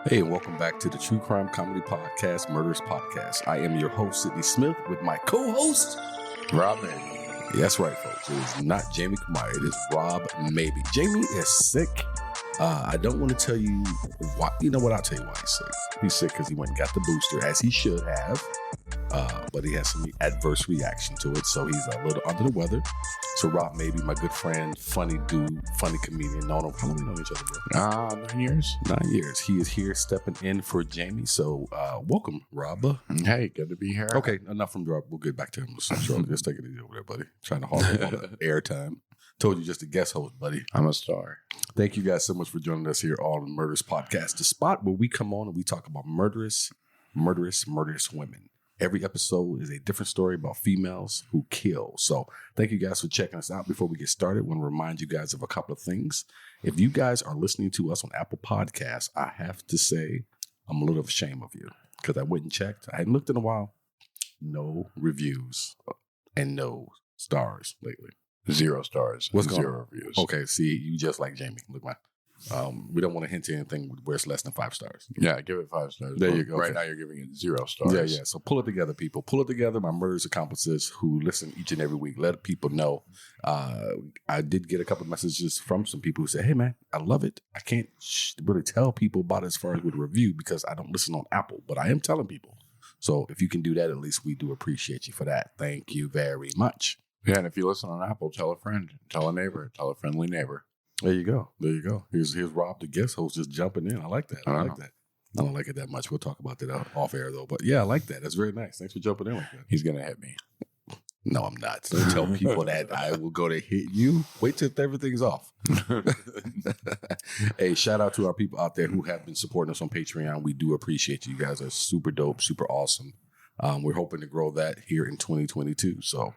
Hey, and welcome back to the True Crime Comedy Podcast, Murderess Podcast. I am your host, Sidney Smith, with my co-host, Rob Maybe. That's right, folks. It is not Jamie Kamaya. It is Rob Maybe. Jamie is sick. I don't want to tell you why. You know what? I'll tell you why he's sick. He's sick because he went and got the booster, as he should have. But he has some adverse reaction to it, so he's a little under the weather. So Rob Maybe, my good friend, funny dude, funny comedian. Known him. How long have we known each other, bro? 9 years. 9 years. He is here stepping in for Jamie. So welcome, Rob. Hey, good to be here. Okay, enough from Rob. We'll get back to him. Just take it easy over there, buddy. Trying to hog up on the airtime. Told you just a guest host, buddy. I'm a star. Thank you guys so much for joining us here on the Murderess Podcast, the spot where we come on and we talk about murderous women. Every episode is a different story about females who kill. So thank you guys for checking us out. Before we get started, I want to remind you guys of a couple of things. If you guys are listening to us on Apple Podcasts, I have to say I'm a little ashamed of you because I went and checked. I hadn't looked in a while. No reviews and no stars lately. 0 stars. What's going 0 reviews. Okay, see, you just like Jamie. Look, man. We don't want to hint to anything where it's less than 5 stars. Yeah, give it 5 stars. There you go. Right Okay. now you're giving it 0 stars. Yeah. So pull it together, people. Pull it together. My murderous accomplices who listen each and every week. Let people know. I did get a couple of messages from some people who said, "Hey, man, I love it. I can't really tell people about it as far as with a review because I don't listen on Apple, but I am telling people. So if you can do that, at least we do appreciate you for that. Thank you very much." Yeah, and if you listen on Apple, tell a friend, tell a neighbor, tell a friendly neighbor. There you go. Here's Rob, the guest host, just jumping in. I like that. I don't like it that much. We'll talk about that off air, though. But yeah, I like that. That's very nice. Thanks for jumping in like that. He's going to hit me. No, I'm not. Don't tell people that I will go to hit you. Wait till everything's off. Hey, shout out to our people out there who have been supporting us on Patreon. We do appreciate you. You guys are super dope, super awesome. We're hoping to grow that here in 2022. So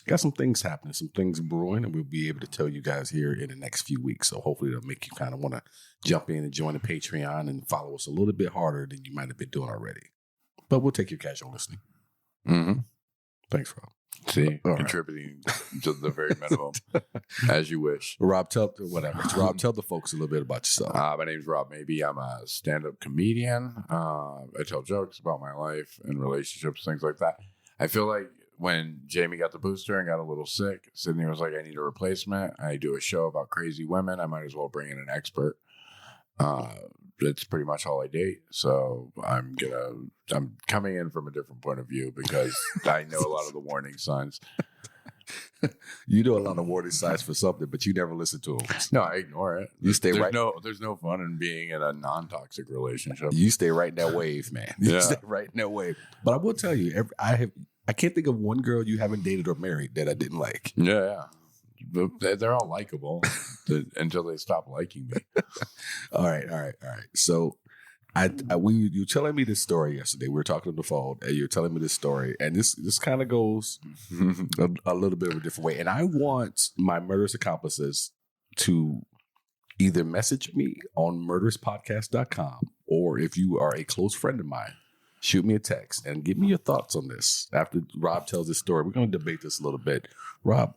got some things happening, some things brewing, and we'll be able to tell you guys here in the next few weeks. So hopefully it'll make you kind of want to jump in and join the Patreon and follow us a little bit harder than you might have been doing already. But we'll take your casual listening. Mm-hmm. Thanks, Rob. See, All contributing to the very minimum, as you wish. Rob, tell the folks a little bit about yourself. My name's Rob Maybe. I'm a stand-up comedian. I tell jokes about my life and relationships, things like that. I feel like when Jamie got the booster and got a little sick, Sidney was like, I need a replacement. I do a show about crazy women. I might as well bring in an expert. That's pretty much all I date. So I'm coming in from a different point of view because I know a lot of the warning signs. You know a lot of warning signs for something, but you never listen to them. No, I ignore it. You stay right. There's no fun in being in a non-toxic relationship. You stay right in that wave, man. You stay right in that wave. But I will tell you, I can't think of one girl you haven't dated or married that I didn't like. Yeah. They're all likable until they stop liking me. All right. So you were telling me this story yesterday. We were talking on the phone, and you're telling me this story, and this kind of goes a little bit of a different way. And I want my murderous accomplices to either message me on murderesspodcast.com, or if you are a close friend of mine, shoot me a text and give me your thoughts on this. After Rob tells this story, we're going to debate this a little bit. Rob,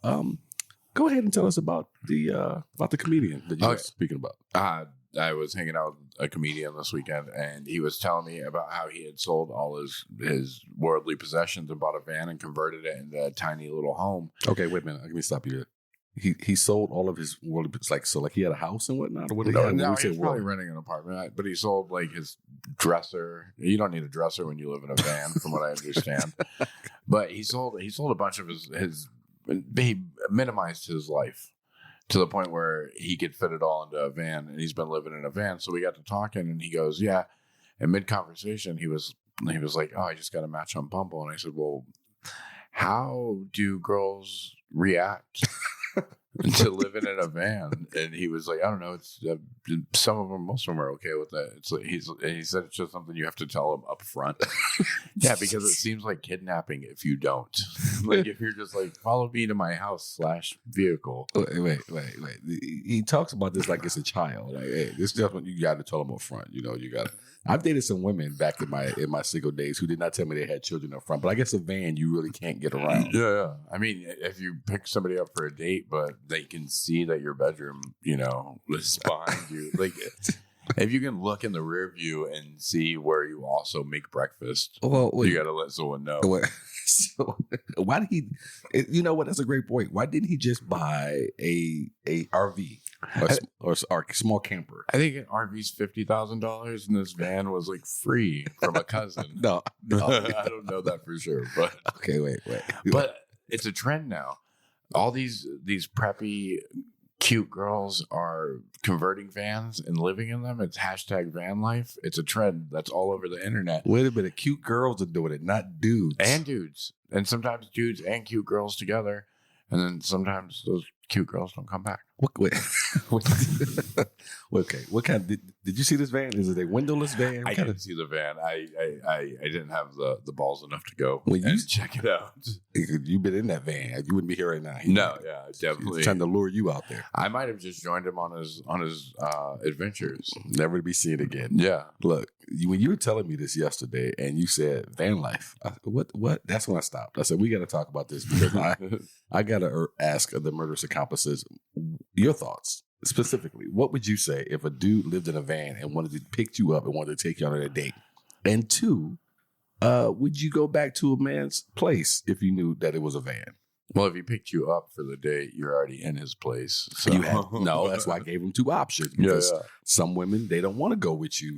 go ahead and tell us about the comedian that you were speaking about. I was hanging out with a comedian this weekend, and he was telling me about how he had sold all his worldly possessions and bought a van and converted it into a tiny little home. Okay, wait a minute. Let me stop you there. He sold all of his worldly, like he had a house and whatnot, or what? No, he was probably renting an apartment, but he sold like his dresser. You don't need a dresser when you live in a van, from what I understand. But he sold a bunch of his. He minimized his life to the point where he could fit it all into a van, and he's been living in a van. So we got to talking, and he goes, "Yeah." And mid-conversation, he was like, "Oh, I just got a match on Bumble," and I said, "Well, how do girls react to living in a van?" And he was like, "I don't know. It's most of them are okay with that." It's like he said it's just something you have to tell them up front. Yeah, because it seems like kidnapping if you don't. Like if you're just like, follow me to my house /vehicle. Wait. He talks about this like it's a child. Like, hey, this is just what you got to tell them up front. You know, you got to. I've dated some women back in my single days who did not tell me they had children up front. But I guess a van you really can't get around. Yeah. I mean, if you pick somebody up for a date, but they can see that your bedroom, is behind you, like If you can look in the rear view and see where you also make breakfast, Well, you got to let someone know. So why did he? You know what? That's a great point. Why didn't he just buy a RV or a small camper? I think an RV's $50,000, and this van was like free from a cousin. No, I don't know that for sure, but okay, wait. But it's a trend now. All these preppy, cute girls are converting vans and living in them. It's hashtag van life. It's a trend that's all over the internet. Wait a minute, cute girls are doing it, not dudes. And dudes. And sometimes dudes and cute girls together. And then sometimes those cute girls don't come back. Wait. Okay, what kind? Did you see this van? Is it a windowless van? I didn't see the van. I didn't have the balls enough to go and check it out. You've been in that van. You wouldn't be here right now. Definitely. He's trying to lure you out there. I might have just joined him on his adventures. Never to be seen again. Yeah. Look, when you were telling me this yesterday, and you said van life, what? That's when I stopped. I said we got to talk about this because I got to ask the murderous accomplices your thoughts. Specifically, what would you say if a dude lived in a van and wanted to pick you up and wanted to take you on a date? And two, would you go back to a man's place if you knew that it was a van? Well, if he picked you up for the date, you're already in his place. So. No, that's why I gave him two options. Because some women, they don't want to go with you.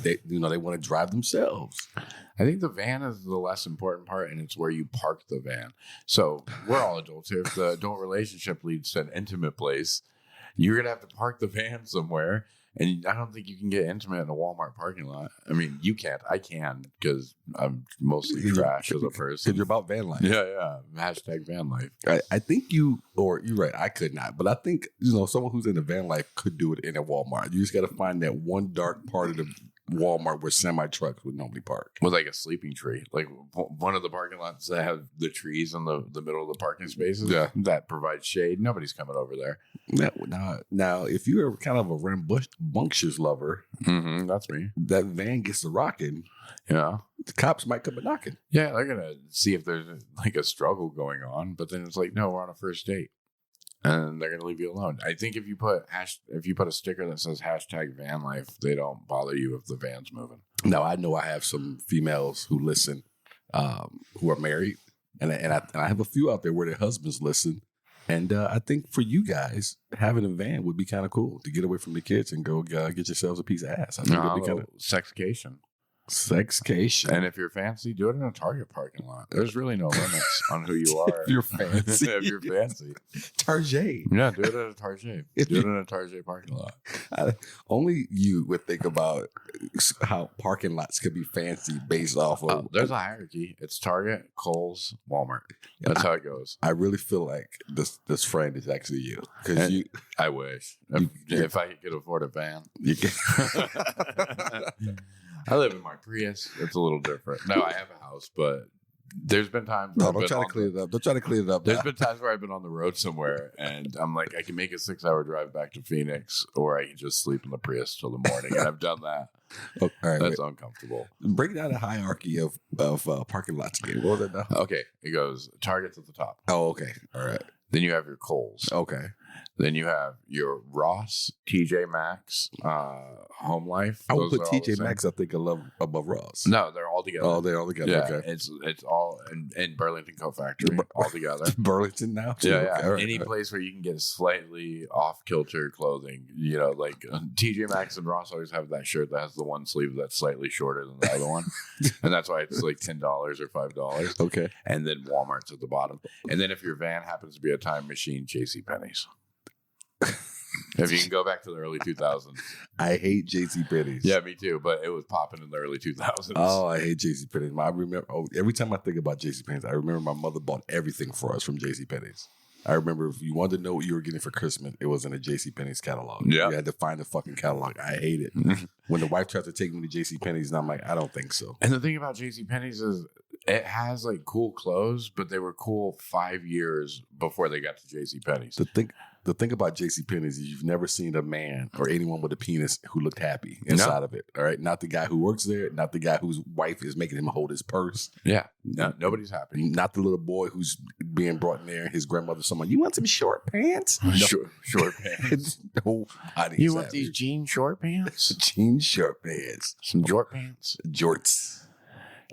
They want to drive themselves. I think the van is the less important part, and it's where you park the van. So we're all adults here. If the adult relationship leads to an intimate place, you're going to have to park the van somewhere. And I don't think you can get intimate in a Walmart parking lot. I mean, you can't. I can because I'm mostly trash as a person. Because you're about van life. Yeah. Hashtag van life. I think you're right. I could not. But I think, someone who's in the van life could do it in a Walmart. You just got to find that one dark part of the Walmart where semi-trucks would normally park. With like a sleeping tree. Like one of the parking lots that have the trees in the middle of the parking spaces that provide shade. Nobody's coming over there. Now, if you're kind of a rambunctious lover, that's me. That van gets to rocking. Yeah. The cops might come a knocking. Yeah, they're going to see if there's like a struggle going on. But then it's like, no, we're on a first date. And they're going to leave you alone. I think if you put a sticker that says hashtag van life, they don't bother you if the van's moving. Now, I know I have some females who listen, who are married. And I have a few out there where their husbands listen. And I think for you guys, having a van would be kind of cool to get away from the kids and go get yourselves a piece of ass. I think it'd be kind of sexcation. Sexcation. And if you're fancy, do it in a Target parking lot. There's really no limits on who you are. If you're fancy. If you're fancy. Target. Yeah, do it at a Target. Do it in a Target parking lot. Only you would think about how parking lots could be fancy based off of. There's a hierarchy. It's Target, Kohl's, Walmart. That's how it goes. I really feel like this friend is actually you. I wish. If I could afford a van. You can. I live in my Prius. It's a little different. No, I have a house, but there's been times where don't try to clear it up. Don't try to clear it up. There's been times where I've been on the road somewhere and I'm like, I can make a 6-hour drive back to Phoenix, or I can just sleep in the Prius till the morning. And I've done that. All right, that's uncomfortable. Break down the hierarchy of parking lots again. What was that now? Okay, it goes Target's at the top. Oh, okay. All right. Then you have your Kohl's. Okay. Then you have your Ross, TJ Maxx, Home Life. I would put TJ Maxx, I think, above Ross. No, they're all together. Oh, they're all together. Yeah, okay. It's all in Burlington Coat Factory all together. Burlington now? Too? Yeah, okay. yeah. Any place where you can get slightly off-kilter clothing. Like TJ Maxx and Ross always have that shirt that has the one sleeve that's slightly shorter than the other one. And that's why it's like $10 or $5. Okay. And then Walmart's at the bottom. And then if your van happens to be a time machine, JCPenney's. If you can go back to the early 2000s. I hate JCPenney's. Yeah, me too. But it was popping in the early 2000s. Oh, I hate JCPenney's. I remember every time I think about JCPenney's, I remember my mother bought everything for us from JCPenney's. I remember if you wanted to know what you were getting for Christmas, it was in a JCPenney's catalog. Yeah. You had to find the fucking catalog. I hate it. When the wife tried to take me to JCPenney's, and I'm like, I don't think so. And the thing about JCPenney's is it has like cool clothes, but they were cool 5 years before they got to JCPenney's. the thing about JCPenney is you've never seen a man or anyone with a penis who looked happy inside of it. All right. Not the guy who works there, not the guy whose wife is making him hold his purse. Yeah. No, nobody's happy. Not the little boy who's being brought in there. His grandmother, someone, you want some short pants? No. Short pants. You want these jean short pants? Jean short pants. Some jort pants? Jorts.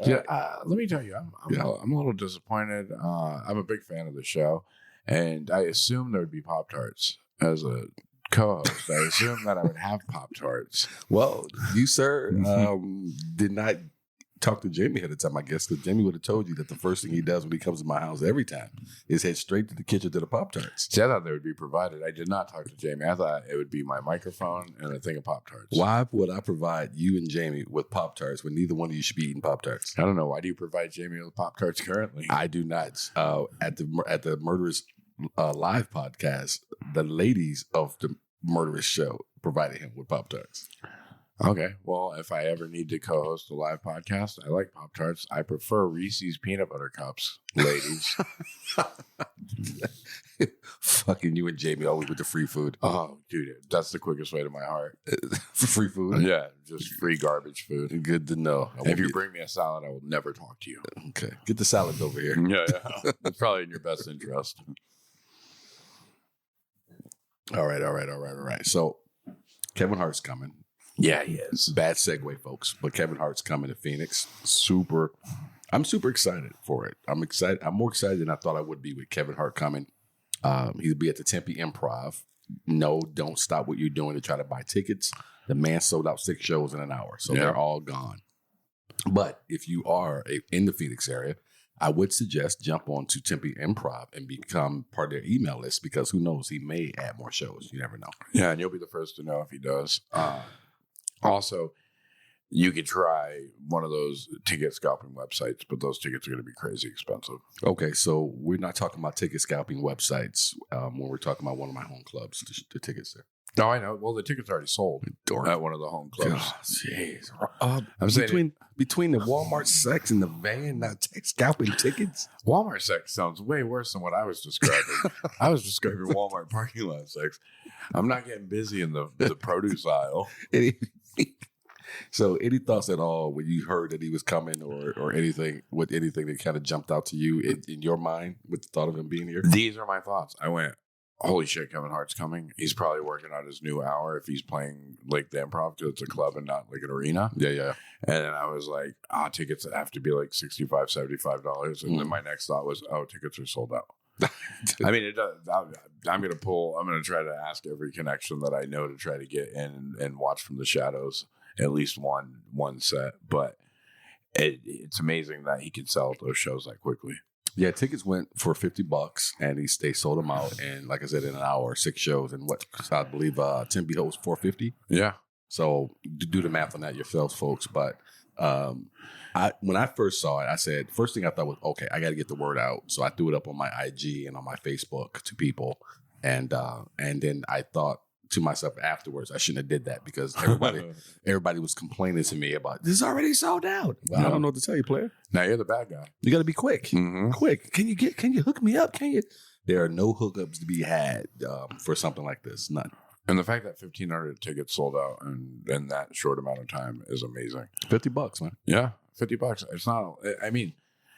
Yeah, let me tell you, I'm a little disappointed. I'm a big fan of the show, and I assumed there would be Pop-Tarts as a co-host. I assumed that I would have Pop-Tarts. Well, you, sir, did not talk to Jamie ahead of time, I guess, because Jamie would have told you that the first thing he does when he comes to my house every time is head straight to the kitchen to the Pop-Tarts. See, I thought they would be provided. I did not talk to Jamie. I thought it would be my microphone and a thing of Pop-Tarts. Why would I provide you and Jamie with Pop-Tarts when neither one of you should be eating Pop-Tarts? I don't know. Why do you provide Jamie with Pop-Tarts currently? I do not. At the Murderous live podcast, the ladies of the Murderous show provided him with Pop-Tarts. Okay. Well, if I ever need to co-host a live podcast, I like Pop-Tarts. I prefer Reese's peanut butter cups, ladies. Fucking you and Jamie always with the free food. Oh, dude, that's the quickest way to my heart. For free food? Yeah, just free garbage food. Good to know. If you bring me a salad, I will never talk to you. Okay. Get the salad over here. Yeah. It's probably in your best interest. All right. So Kevin Hart's coming. Yeah, he is. Bad segue, folks. But Kevin Hart's coming to Phoenix. I'm super excited for it. I'm excited. I'm more excited than I thought I would be with Kevin Hart coming. He'll be at the Tempe Improv. No, don't stop what you're doing to try to buy tickets. The man sold out 6 shows in an hour, so they're all gone. But if you are in the Phoenix area, I would suggest jump on to Tempe Improv and become part of their email list, because who knows, he may add more shows. You never know. Yeah, and you'll be the first to know if he does. Also, you could try one of those ticket scalping websites, but those tickets are going to be crazy expensive. Okay, so we're not talking about ticket scalping websites when we're talking about one of my home clubs, the tickets there. No, I know. Well, the tickets are already sold at one of the home clubs. Jeez. I'm saying between the Walmart sex and the van, now scalping tickets. Walmart sex sounds way worse than what I was describing. I was describing Walmart parking lot sex. I'm not getting busy in the produce aisle. So, any thoughts at all when you heard that he was coming, or anything that kind of jumped out to you in your mind with the thought of him being here? These are my thoughts. I went, holy shit, Kevin Hart's coming. He's probably working on his new hour if he's playing like the Improv, because it's a club and not like an arena. Yeah. And then I was like, tickets have to be like $65, $75. And then my next thought was, tickets are sold out. I mean, it does. I'm going to try to ask every connection that I know to try to get in and watch from the shadows at least one set. But it's amazing that he can sell those shows that quickly. Yeah, tickets went for $50, and they sold them out. And like I said, in an hour, 6 shows, and I believe Tempe was $450. Yeah. So do the math on that yourselves, folks. But when I first saw it, I said, first thing I thought was, okay, I got to get the word out. So I threw it up on my IG and on my Facebook to people, and then I thought to myself afterwards, I shouldn't have did that, because everybody was complaining to me about, this is already sold out. Well, I don't know what to tell you, player. Now you're the bad guy. You got to be quick. Mm-hmm. Quick. Can you hook me up? Can you? There are no hookups to be had for something like this. None. And the fact that 1,500 tickets sold out in that short amount of time is amazing. $50, man. Yeah, $50. It's not. I mean,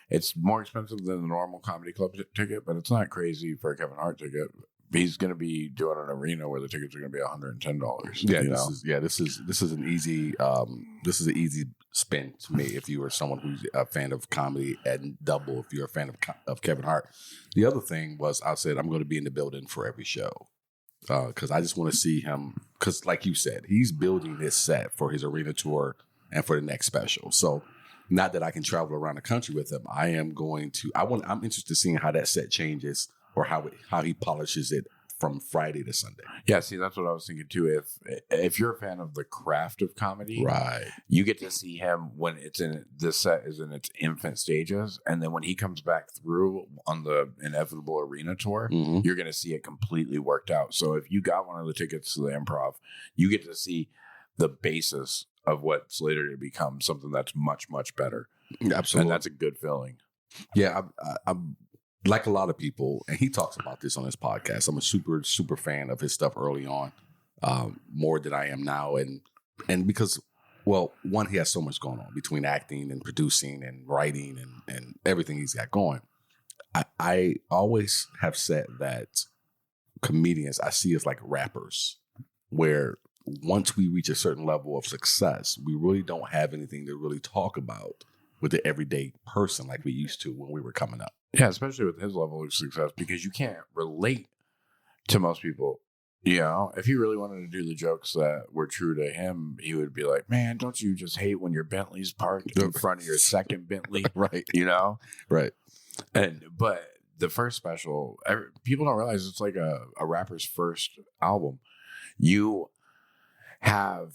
it's more expensive than the normal comedy club ticket, but it's not crazy for a Kevin Hart ticket. He's going to be doing an arena where the tickets are going to be $110. Yeah, this is an easy an easy spin to me if you are someone who's a fan of comedy, and double if you're a fan of Kevin Hart. The other thing was, I said I'm going to be in the building for every show, because I just want to see him, because like you said, he's building this set for his arena tour and for the next special. So not that I can travel around the country with him. I'm interested in seeing how that set changes, or how he polishes it from Friday to Sunday. Yeah, see, that's what I was thinking too. If you're a fan of the craft of comedy, right, you get to see him when this set is in its infant stages, and then when he comes back through on the inevitable arena tour, you're going to see it completely worked out. So if you got one of the tickets to the Improv, you get to see the basis of what's later to become something that's much, much better. Absolutely, and that's a good feeling. Yeah, like a lot of people, and he talks about this on his podcast. I'm a super fan of his stuff early on, more than I am now, and because, well, one, he has so much going on between acting and producing and writing and everything he's got going. I always have said that comedians I see as like rappers, where once we reach a certain level of success, we really don't have anything to really talk about with the everyday person like we used to when we were coming up. Yeah, especially with his level of success, because you can't relate to most people. You know, if he really wanted to do the jokes that were true to him, he would be like, man, don't you just hate when your Bentley's parked in front of your second Bentley? Right. You know? Right. But the first special, people don't realize it's like a rapper's first album. You have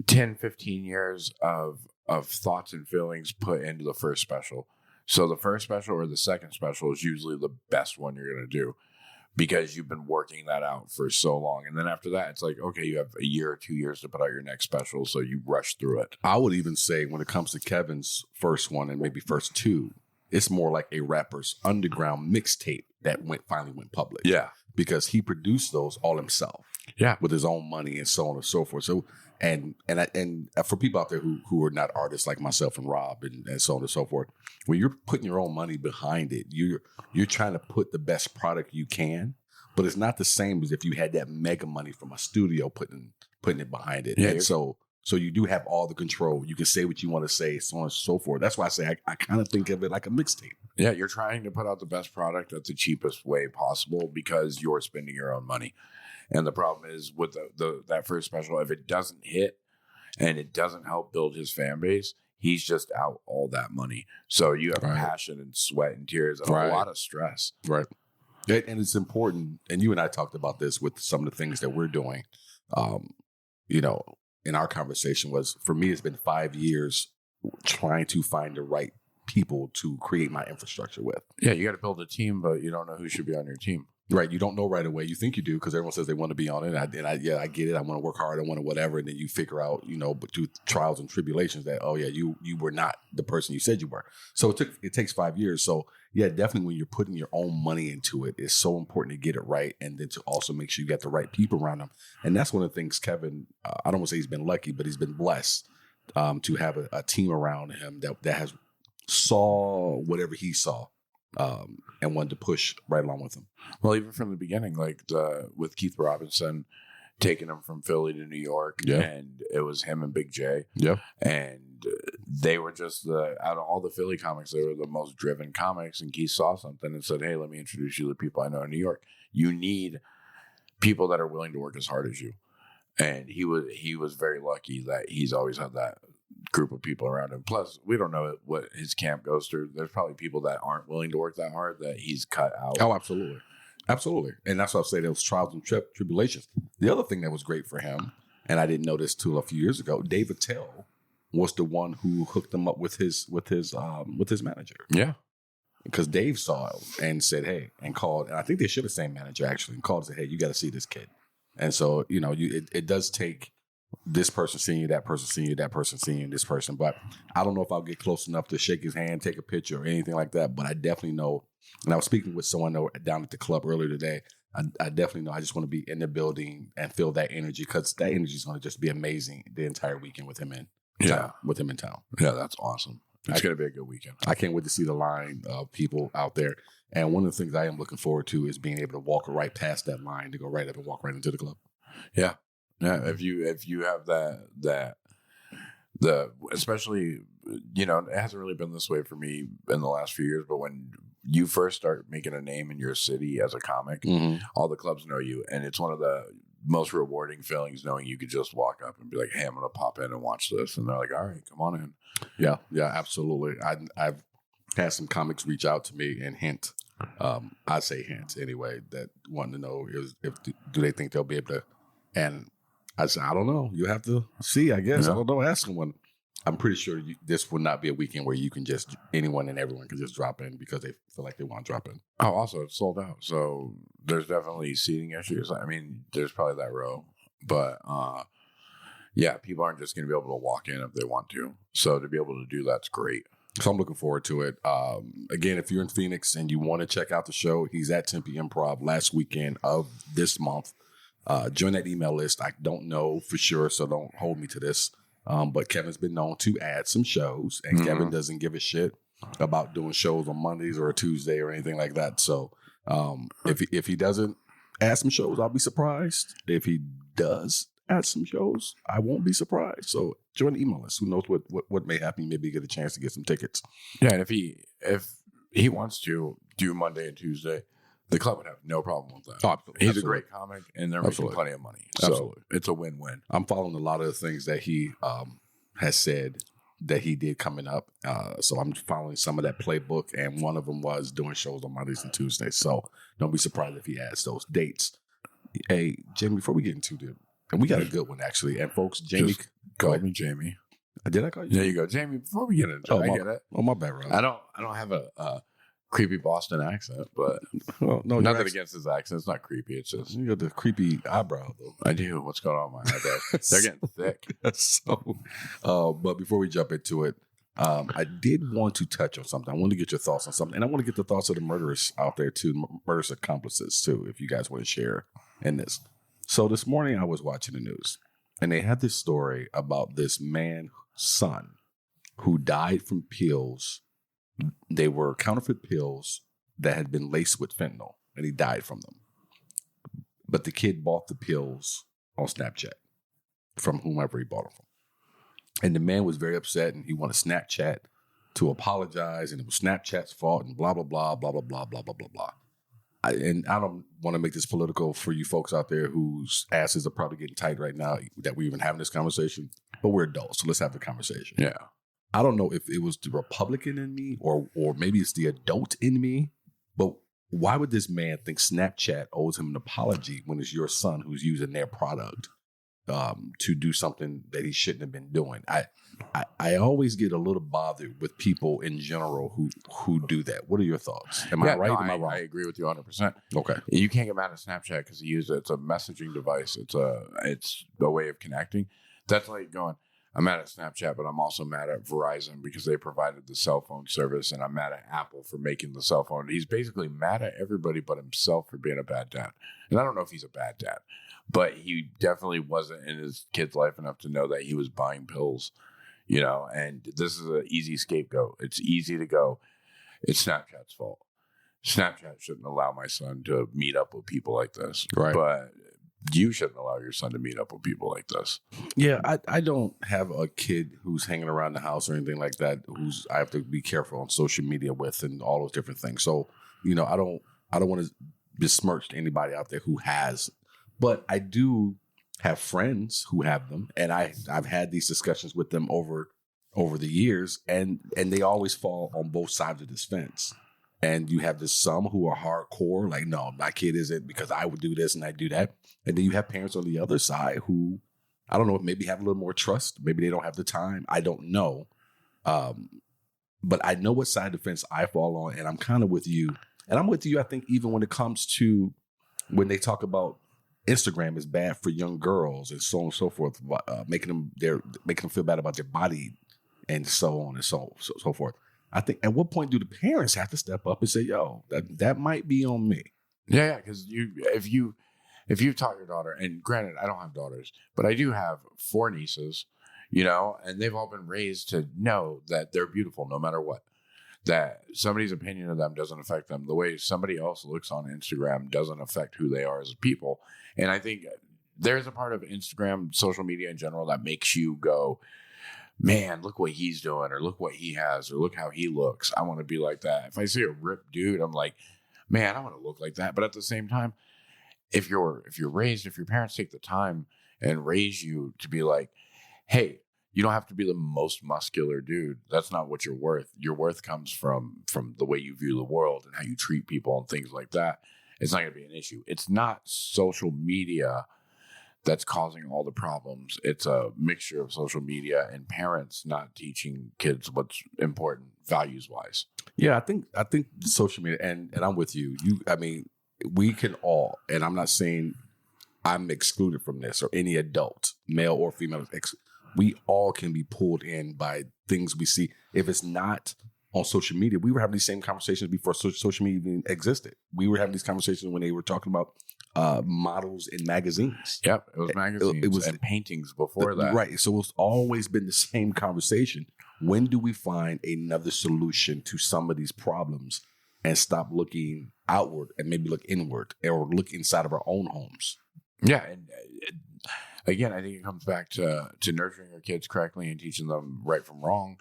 10, 15 years of thoughts and feelings put into the first special. So the first special or the second special is usually the best one you're going to do, because you've been working that out for so long. And then after that, it's like, okay, you have a year or 2 years to put out your next special, so you rush through it. I would even say when it comes to Kevin's first one and maybe first two, it's more like a rapper's underground mixtape that finally went public. Yeah. Because he produced those all himself. Yeah. With his own money and so on and so forth. So, and for people out there who are not artists like myself and Rob and so on and so forth, when you're putting your own money behind it, you're trying to put the best product you can, but it's not the same as if you had that mega money from a studio putting it behind it. Yeah, and so you do have all the control. You can say what you want to say, so on and so forth. That's why I say I kind of think of it like a mixtape. Yeah, you're trying to put out the best product at the cheapest way possible because you're spending your own money. And the problem is with that first special, if it doesn't hit and it doesn't help build his fan base, he's just out all that money. So you have passion and sweat and tears and a lot of stress. Right. And it's important. And you and I talked about this with some of the things that we're doing. In our conversation was, for me, it's been 5 years trying to find the right people to create my infrastructure with. Yeah, you got to build a team, but you don't know who should be on your team. Right. You don't know right away. You think you do because everyone says they want to be on it. And I get it. I want to work hard. I want to whatever. And then you figure out, but through trials and tribulations that, oh, yeah, you were not the person you said you were. So it takes 5 years. So, yeah, definitely when you're putting your own money into it, it's so important to get it right. And then to also make sure you got the right people around them. And that's one of the things Kevin, I don't want to say he's been lucky, but he's been blessed to have a team around him that has saw whatever he saw. And wanted to push right along with him. Well, even from the beginning, like with Keith Robinson taking him from Philly to New York, and it was him and Big J. Yeah. And they were just out of all the Philly comics, they were the most driven comics. And Keith saw something and said, hey, let me introduce you to the people I know in New York. You need people that are willing to work as hard as you. And he was very lucky that he's always had that group of people around him. Plus, we don't know what his camp goes through. There's probably people that aren't willing to work that hard that he's cut out. Oh, absolutely. Absolutely. And that's what I say, those trials and tribulations. The other thing that was great for him, and I didn't know this till a few years ago, Dave Attell was the one who hooked him up with his manager. Yeah. Because Dave saw it and said, hey, and called, and I think they should have same manager actually, and called and said, hey, you got to see this kid. And so, it does take this person seeing you, that person seeing you, that person seeing you, this person. But I don't know if I'll get close enough to shake his hand, take a picture, or anything like that. But I definitely know, and I was speaking with someone down at the club earlier today, I definitely know I just want to be in the building and feel that energy, because that energy is going to just be amazing the entire weekend with him in town. Yeah, that's awesome. It's going to be a good weekend. I can't wait to see the line of people out there. And one of the things I am looking forward to is being able to walk right past that line to go right up and walk right into the club. Yeah. Yeah. If you have especially, it hasn't really been this way for me in the last few years, but when you first start making a name in your city as a comic, all the clubs know you. And it's one of the most rewarding feelings knowing you could just walk up and be like, hey, I'm going to pop in and watch this. And they're like, all right, come on in. Yeah. Yeah, absolutely. I've had some comics reach out to me and hint. I say hint anyway, that want to know if do they think they'll be able to, and I said, I don't know. You have to see, I guess. Yeah. I don't know. Ask someone. I'm pretty sure this will not be a weekend where you can just, anyone and everyone can just drop in because they feel like they want to drop in. Oh, also, it's sold out. So there's definitely seating issues. I mean, there's probably that row. But, yeah, people aren't just going to be able to walk in if they want to. So to be able to do that's great. So I'm looking forward to it. Again, if you're in Phoenix and you want to check out the show, he's at Tempe Improv last weekend of this month. Join that email list. I don't know for sure, so don't hold me to this. But Kevin's been known to add some shows, and Kevin doesn't give a shit about doing shows on Mondays or a Tuesday or anything like that. So if he doesn't add some shows, I'll be surprised. If he does add some shows, I won't be surprised. So join the email list. Who knows what may happen? Maybe get a chance to get some tickets. Yeah, and if he wants to do Monday and Tuesday, the club would have no problem with that. Oh, absolutely. He's a great comic, and they're making plenty of money. So it's a win-win. I'm following a lot of the things that he has said that he did coming up. So I'm following some of that playbook, and one of them was doing shows on Mondays and Tuesdays. So don't be surprised if he adds those dates. Hey, Jamie, before we get into it, and we got a good one, actually. And folks, Jamie. Just call me Jamie. Did I call you? There you go. Jamie, before we get into it, I get it. Oh, my bad, Rob. I don't have a creepy Boston accent, but no, nothing against his accent. It's not creepy. It's just... You got the creepy eyebrow, though. I do. What's going on with my eyebrows? They're getting thick. But before we jump into it, I did want to touch on something. I want to get your thoughts on something. And I want to get the thoughts of the murderers out there, too. Murderous accomplices, too, if you guys want to share in this. So this morning, I was watching the news. And they had this story about this man's son who died from pills. They were counterfeit pills that had been laced with fentanyl, and he died from them. But the kid bought the pills on Snapchat from whomever he bought them from. And the man was very upset, and he wanted Snapchat to apologize, and it was Snapchat's fault, and blah, blah, blah, blah, blah, blah, blah, blah, blah, blah. And I don't want to make this political for you folks out there whose asses are probably getting tight right now that we're even having this conversation, but we're adults, so let's have the conversation. Yeah. I don't know if it was the Republican in me or maybe it's the adult in me, but why would this man think Snapchat owes him an apology when it's your son who's using their product to do something that he shouldn't have been doing? I always get a little bothered with people in general who do that. What are your thoughts? Am I right? No, Am I wrong? I agree with you 100%. Okay. You can't get mad at Snapchat because he used it. It's a messaging device. It's a way of connecting. That's like going, I'm mad at Snapchat, but I'm also mad at Verizon because they provided the cell phone service, and I'm mad at Apple for making the cell phone. He's basically mad at everybody but himself for being a bad dad. And I don't know if he's a bad dad, but he definitely wasn't in his kid's life enough to know that he was buying pills, and this is an easy scapegoat. It's easy to go, it's Snapchat's fault. Snapchat shouldn't allow my son to meet up with people like this. Right. But you shouldn't allow your son to meet up with people like this. Yeah, I don't have a kid who's hanging around the house or anything like that who's I have to be careful on social media with and all those different things. So, I don't want to besmirch anybody out there who has, but I do have friends who have them, and I've had these discussions with them over the years, and they always fall on both sides of this fence. And you have some who are hardcore, like, no, my kid isn't because I would do this and I do that. And then you have parents on the other side who, I don't know, maybe have a little more trust. Maybe they don't have the time. I don't know. But I know what side of the fence I fall on, and I'm kind of with you. And I'm with you, I think, even when it comes to when they talk about Instagram is bad for young girls and so on and so forth, making them feel bad about their body and so on and so forth. I think at what point do the parents have to step up and say, "Yo, that might be on me"? Yeah, because if you've taught your daughter, and granted, I don't have daughters, but I do have 4 nieces, and they've all been raised to know that they're beautiful no matter what. That somebody's opinion of them doesn't affect them. The way somebody else looks on Instagram doesn't affect who they are as people. And I think there's a part of Instagram, social media in general, that makes you go, man, look what he's doing, or look what he has, or look how he looks. I want to be like that. If I see a ripped dude, I'm like, man, I want to look like that. But at the same time, if your parents take the time and raise you to be like, hey, you don't have to be the most muscular dude. That's not what you're worth. Your worth comes from the way you view the world and how you treat people and things like that. It's not going to be an issue. It's not social media that's causing all the problems. It's a mixture of social media and parents not teaching kids what's important values-wise. Yeah, I think social media, and I'm with you. We can all, and I'm not saying I'm excluded from this or any adult, male or female, We all can be pulled in by things we see. If it's not on social media, we were having these same conversations before social media even existed. We were having these conversations when they were talking about models in magazines. Yep, it was magazines. It was and paintings before that. Right. So it's always been the same conversation. When do we find another solution to some of these problems and stop looking outward and maybe look inward or look inside of our own homes? Yeah, and again, I think it comes back to nurturing our kids correctly and teaching them right from wrong.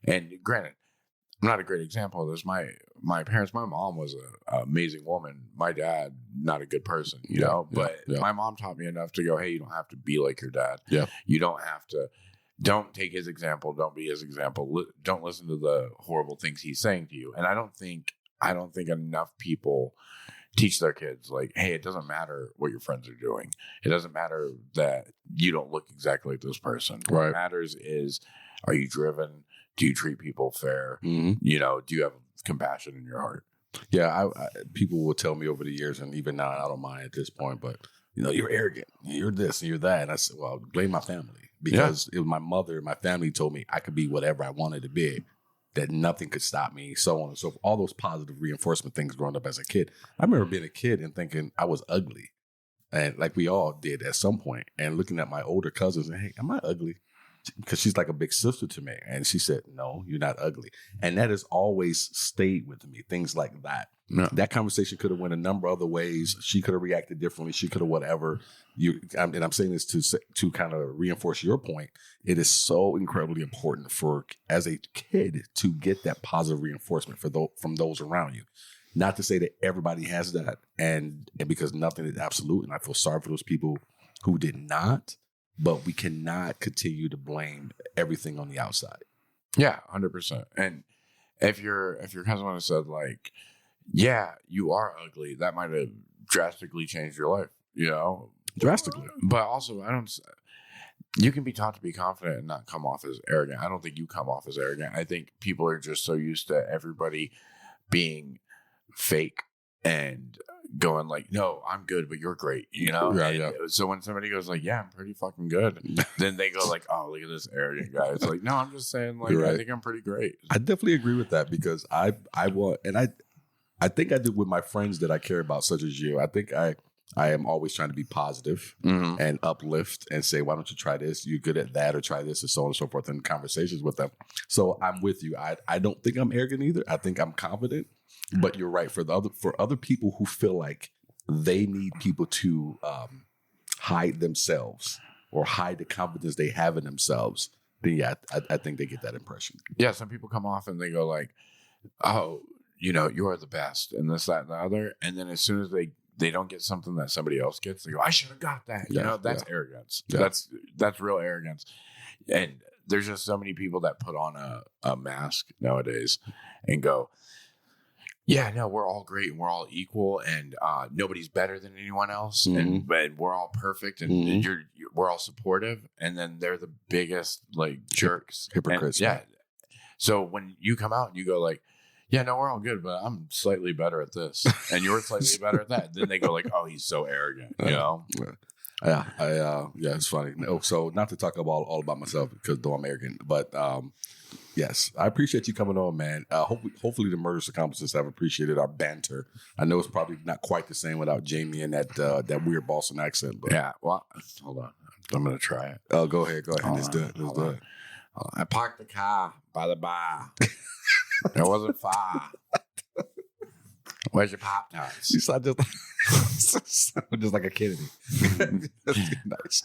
And granted, I'm not a great example of this. My parents, my mom was an amazing woman. My dad, not a good person, you know. But my mom taught me enough to go, hey, you don't have to be like your dad. Yeah, you don't have to. Don't take his example. Don't be his example. Don't listen to the horrible things he's saying to you. And I don't think enough people teach their kids, like, hey, it doesn't matter what your friends are doing. It doesn't matter that you don't look exactly like this person. What matters is, are you driven? Do you treat people fair? Mm-hmm. You know, do you have compassion in your heart? Yeah, people will tell me over the years, and even now, I don't mind at this point, but, you know, you're arrogant. You're this and you're that. And I said, well, blame my family. Because it was my mother and my family told me I could be whatever I wanted to be, that nothing could stop me, so on and so forth. All those positive reinforcement things growing up as a kid. I remember being a kid and thinking I was ugly. And like we all did at some point. And looking at my older cousins and, hey, am I ugly? Because she's like a big sister to me. And she said, no, you're not ugly. And that has always stayed with me, things like that. No. That conversation could have went a number of other ways. She could have reacted differently. She could have whatever. And I'm saying this to kind of reinforce your point. It is so incredibly important for, as a kid, to get that positive reinforcement from those around you. Not to say that everybody has that, and because nothing is absolute. And I feel sorry for those people who did not. But we cannot continue to blame everything on the outside. Yeah, 100%. And if your cousin would have said, like, yeah, you are ugly, that might have drastically changed your life, you know? Drastically. But also, you can be taught to be confident and not come off as arrogant. I don't think you come off as arrogant. I think people are just so used to everybody being fake and going like, no, I'm good, but you're great, you know? Yeah. So when somebody goes like, yeah, I'm pretty fucking good, then they go like, oh, look at this arrogant guy. It's like, no, I'm just saying, like, I think I'm pretty great. I definitely agree with that, because I want, and I think I do with my friends that I care about, such as you. I think I am always trying to be positive and uplift and say, why don't you try this? You're good at that, or try this, and so on and so forth in conversations with them. So I'm with you. I don't think I'm arrogant either. I think I'm confident. But you're right. For other people who feel like they need people to hide themselves or hide the confidence they have in themselves, then I think they get that impression. Yeah, some people come off and they go like, oh, you know, you're the best, and this, that, and the other. And then as soon as they don't get something that somebody else gets, they go, I should have got that. You know, that's arrogance. Yeah. That's real arrogance. And there's just so many people that put on a mask nowadays and go, yeah, no, we're all great and we're all equal, and nobody's better than anyone else, and we're all perfect, and we're all supportive, and then they're the biggest like jerks, hypocrites. And, yeah. So when you come out and you go like, yeah, no, we're all good, but I'm slightly better at this, and you're slightly better at that, then they go like, oh, he's so arrogant, you know? Yeah, it's funny. No, so not to talk about all about myself, because though I'm arrogant, but yes, I appreciate you coming on, man. Hopefully the murderous accomplices have appreciated our banter. I know it's probably not quite the same without Jamie and that weird Boston accent, but yeah. Well, hold on, I'm gonna try it. Oh, go ahead. Let's do it. I parked the car by the bar. It wasn't far. Where's your Pop Tarts? You sound just like a Kennedy.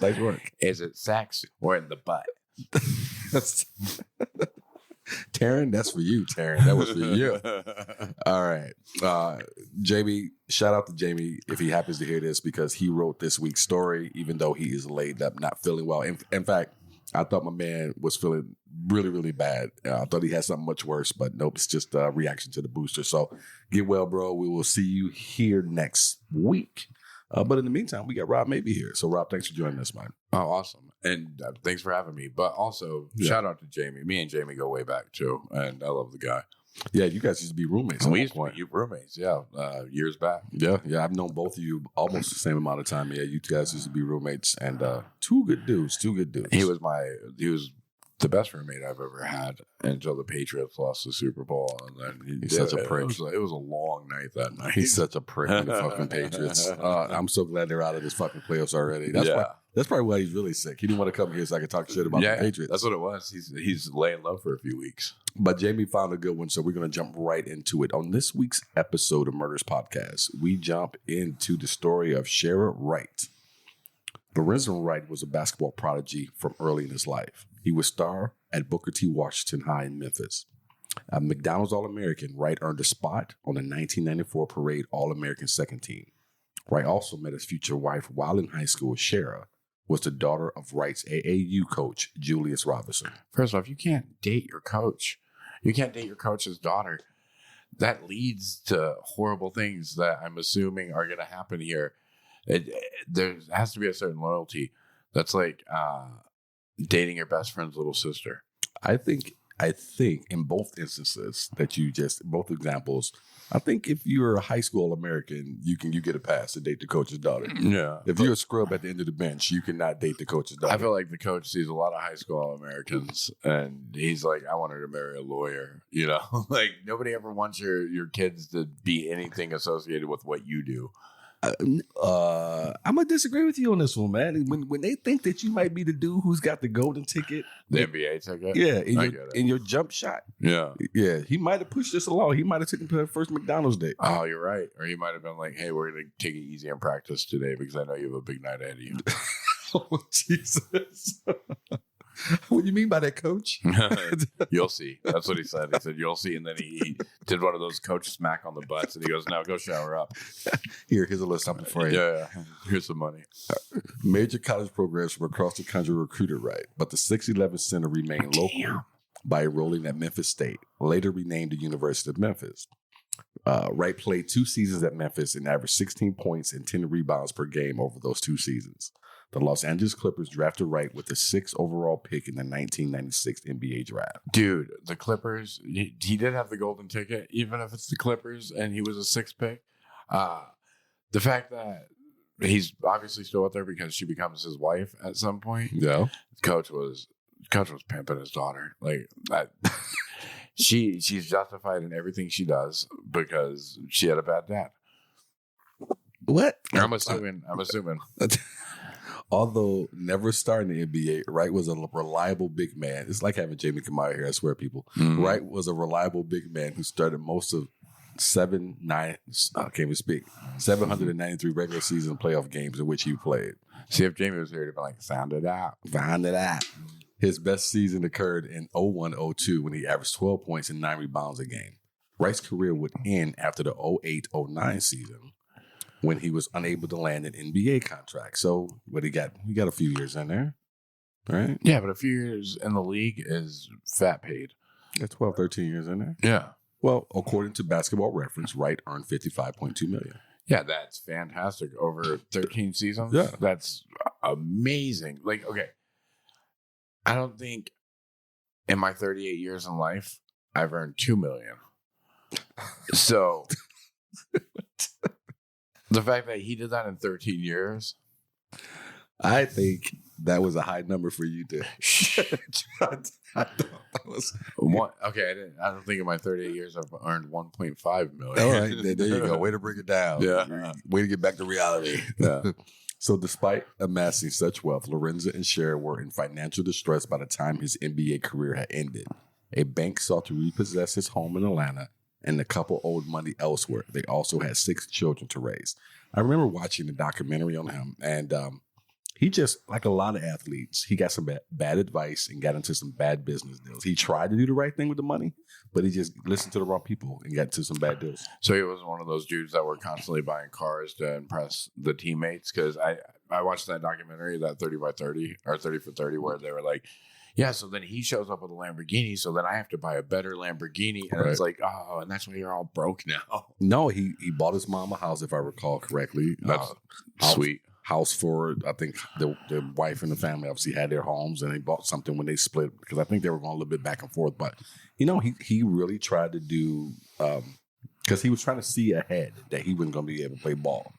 Nice work. Is it sex or in the butt? Taryn, that's for you, Taryn. That was for you. All right. Jamie, shout out to Jamie if he happens to hear this, because he wrote this week's story, even though he is laid up, not feeling well. In fact, I thought my man was feeling really, really bad. I thought he had something much worse, but nope, it's just a reaction to the booster. So get well, bro. We will see you here next week. But in the meantime, we got Rob Maybe here. So, Rob, thanks for joining us, man. Oh, awesome. And thanks for having me. But also, shout out to Jamie. Me and Jamie go way back, too. And I love the guy. Yeah, you guys used to be roommates. We used to be roommates, years back. Yeah, I've known both of you almost the same amount of time. Yeah, you guys used to be roommates, and two good dudes. He was the best roommate I've ever had until the Patriots lost the Super Bowl, and then he's such a prick. It was a long night that night. He's such a prick with the fucking Patriots. I'm so glad they're out of this fucking playoffs already. That's probably why he's really sick. He didn't want to come here so I could talk shit about the Patriots. That's what it was. He's laying low for a few weeks. But Jamie found a good one, so we're going to jump right into it. On this week's episode of Murderess Podcast, we jump into the story of Sherra Wright. Lorenzon Wright was a basketball prodigy from early in his life. He was star at Booker T. Washington High in Memphis. A McDonald's All-American, Wright earned a spot on the 1994 Parade All-American second team. Wright also met his future wife while in high school. Sherra was the daughter of Wright's AAU coach, Julius Robinson. First off, you can't date your coach. You can't date your coach's daughter. That leads to horrible things that I'm assuming are going to happen here. There has to be a certain loyalty. That's like dating your best friend's little sister. I think in both instances that both examples, I think if you're a high school American, you get a pass to date the coach's daughter. Yeah. If you're a scrub at the end of the bench, you cannot date the coach's daughter. I feel like the coach sees a lot of high school Americans and he's like, I want her to marry a lawyer. You know, like nobody ever wants your kids to be anything associated with what you do. I'm gonna disagree with you on this one, man. When they think that you might be the dude who's got the golden ticket, the NBA ticket, in your jump shot, he might have pushed this along. He might have taken the first McDonald's date. Oh, you're right. Or he might have been like, "Hey, we're gonna take it easy in practice today because I know you have a big night ahead of you." Oh Jesus! What do you mean by that, coach? You'll see. That's what he said. He said, you'll see. And then he did one of those coach smack on the butts. And he goes, now go shower up. Here's a little something for you. Yeah. Here's some money. Major college programs from across the country recruited Wright, but the 6'11" center remained local by enrolling at Memphis State, later renamed the University of Memphis. Wright played 2 seasons at Memphis and averaged 16 points and 10 rebounds per game over those 2 seasons. The Los Angeles Clippers drafted Wright with the 6th overall pick in the 1996 NBA draft. Dude, the Clippers, he did have the golden ticket, even if it's the Clippers and he was a 6th pick. The fact that he's obviously still out there because she becomes his wife at some point. Yeah. Coach was pimping his daughter. Like that. She's justified in everything she does because she had a bad dad. What? I'm assuming. Although never starting the NBA, Wright was a reliable big man. It's like having Jamie Kamara here, I swear, people. Mm-hmm. Wright was a reliable big man who started most of 793 regular season playoff games in which he played. See, if Jamie was here, he'd be like, found it out. His best season occurred in 01-02 when he averaged 12 points and 9 rebounds a game. Wright's career would end after the 08-09 season, when he was unable to land an NBA contract. So what he got a few years in there, right? Yeah, but a few years in the league is fat paid. Got 12, 13 years in there. Yeah. Well, according to Basketball Reference, Wright earned $55.2 million. Yeah, that's fantastic. Over 13 seasons? Yeah. That's amazing. Like, okay, I don't think in my 38 years in life, I've earned $2 million. So... The fact that he did that in 13 years. I think that was a high number for you to. I thought that was okay. I don't think in my 38 years I've earned 1.5 million. All right, there you go. Way to bring it down. Yeah. Way to get back to reality. Yeah. So despite amassing such wealth, Lorenzon and Sherra were in financial distress by the time his NBA career had ended. A bank sought to repossess his home in Atlanta, and the couple owed money elsewhere. They also had 6 children to raise. I remember watching the documentary on him, and he just, like a lot of athletes, he got some bad advice and got into some bad business deals. He tried to do the right thing with the money, but he just listened to the wrong people and got into some bad deals. So he was one of those dudes that were constantly buying cars to impress the teammates, because I watched that documentary, that 30 by 30 or 30 for 30, where they were like, yeah, so then he shows up with a Lamborghini, so then I have to buy a better Lamborghini. And It's like, oh, and that's why you're all broke now. No, he bought his mom a house, if I recall correctly. That's sweet. house for, I think the wife and the family obviously had their homes, and they bought something when they split because I think they were going a little bit back and forth. But, he really tried to do, because he was trying to see ahead that he wasn't going to be able to play ball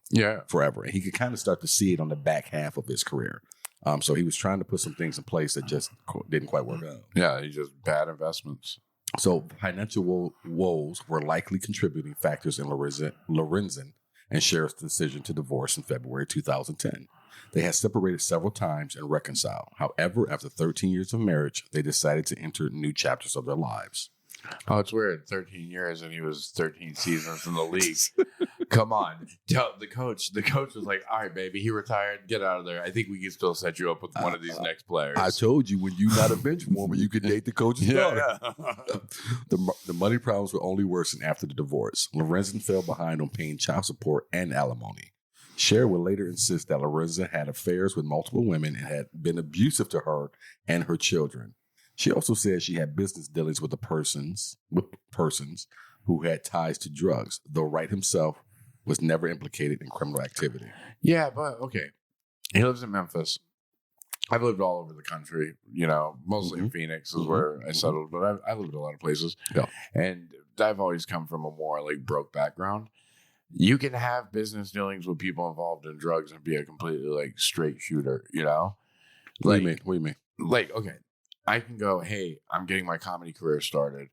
forever. And he could kind of start to see it on the back half of his career. So he was trying to put some things in place that just didn't quite work out. Yeah, he just bad investments. So financial woes were likely contributing factors in Lorenzon and Sherra's decision to divorce in February 2010. They had separated several times and reconciled. However, after 13 years of marriage, they decided to enter new chapters of their lives. Oh, it's weird. 13 years and he was 13 seasons in the league. Come on. The coach was like, all right, baby, he retired. Get out of there. I think we can still set you up with one of these next players. I told you, when you're not a bench warmer, you could date the coach's daughter. The money problems would only worsen after the divorce. Lorenzon fell behind on paying child support and alimony. Sherra would later insist that Lorenzon had affairs with multiple women and had been abusive to her and her children. She also said she had business dealings with persons who had ties to drugs, though Wright himself was never implicated in criminal activity. Yeah, but okay. He lives in Memphis. I've lived all over the country, mostly in Phoenix is where I settled, but I lived a lot of places. Yeah. And I've always come from a more broke background. You can have business dealings with people involved in drugs and be a completely straight shooter, What do you mean? Okay. I can go, hey, I'm getting my comedy career started.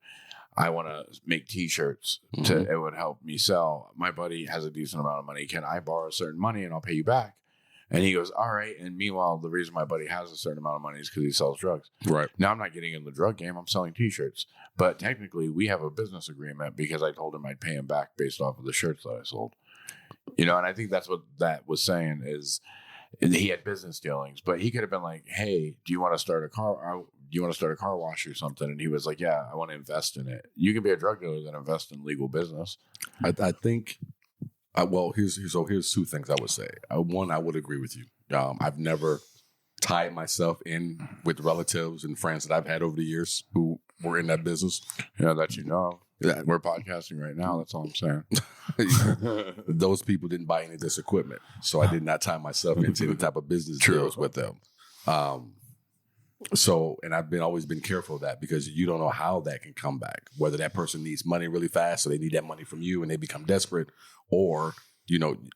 I want to make T-shirts. It would help me sell. My buddy has a decent amount of money. Can I borrow certain money and I'll pay you back? And he goes, all right. And meanwhile, the reason my buddy has a certain amount of money is because he sells drugs. Right. Now I'm not getting in the drug game. I'm selling T-shirts. But technically, we have a business agreement because I told him I'd pay him back based off of the shirts that I sold. And I think that's what that was saying is he had business dealings. But he could have been like, hey, do you want to start a car wash or something? And he was like, yeah, I want to invest in it. You can be a drug dealer and invest in legal business. I think, here's two things I would say. One, I would agree with you. I've never tied myself in with relatives and friends that I've had over the years who were in that business. Yeah, that Yeah, we're podcasting right now. That's all I'm saying. Those people didn't buy any of this equipment, so I did not tie myself into any type of business deals with them. And I've always been careful of that because you don't know how that can come back. Whether that person needs money really fast, so they need that money from you and they become desperate, or you don't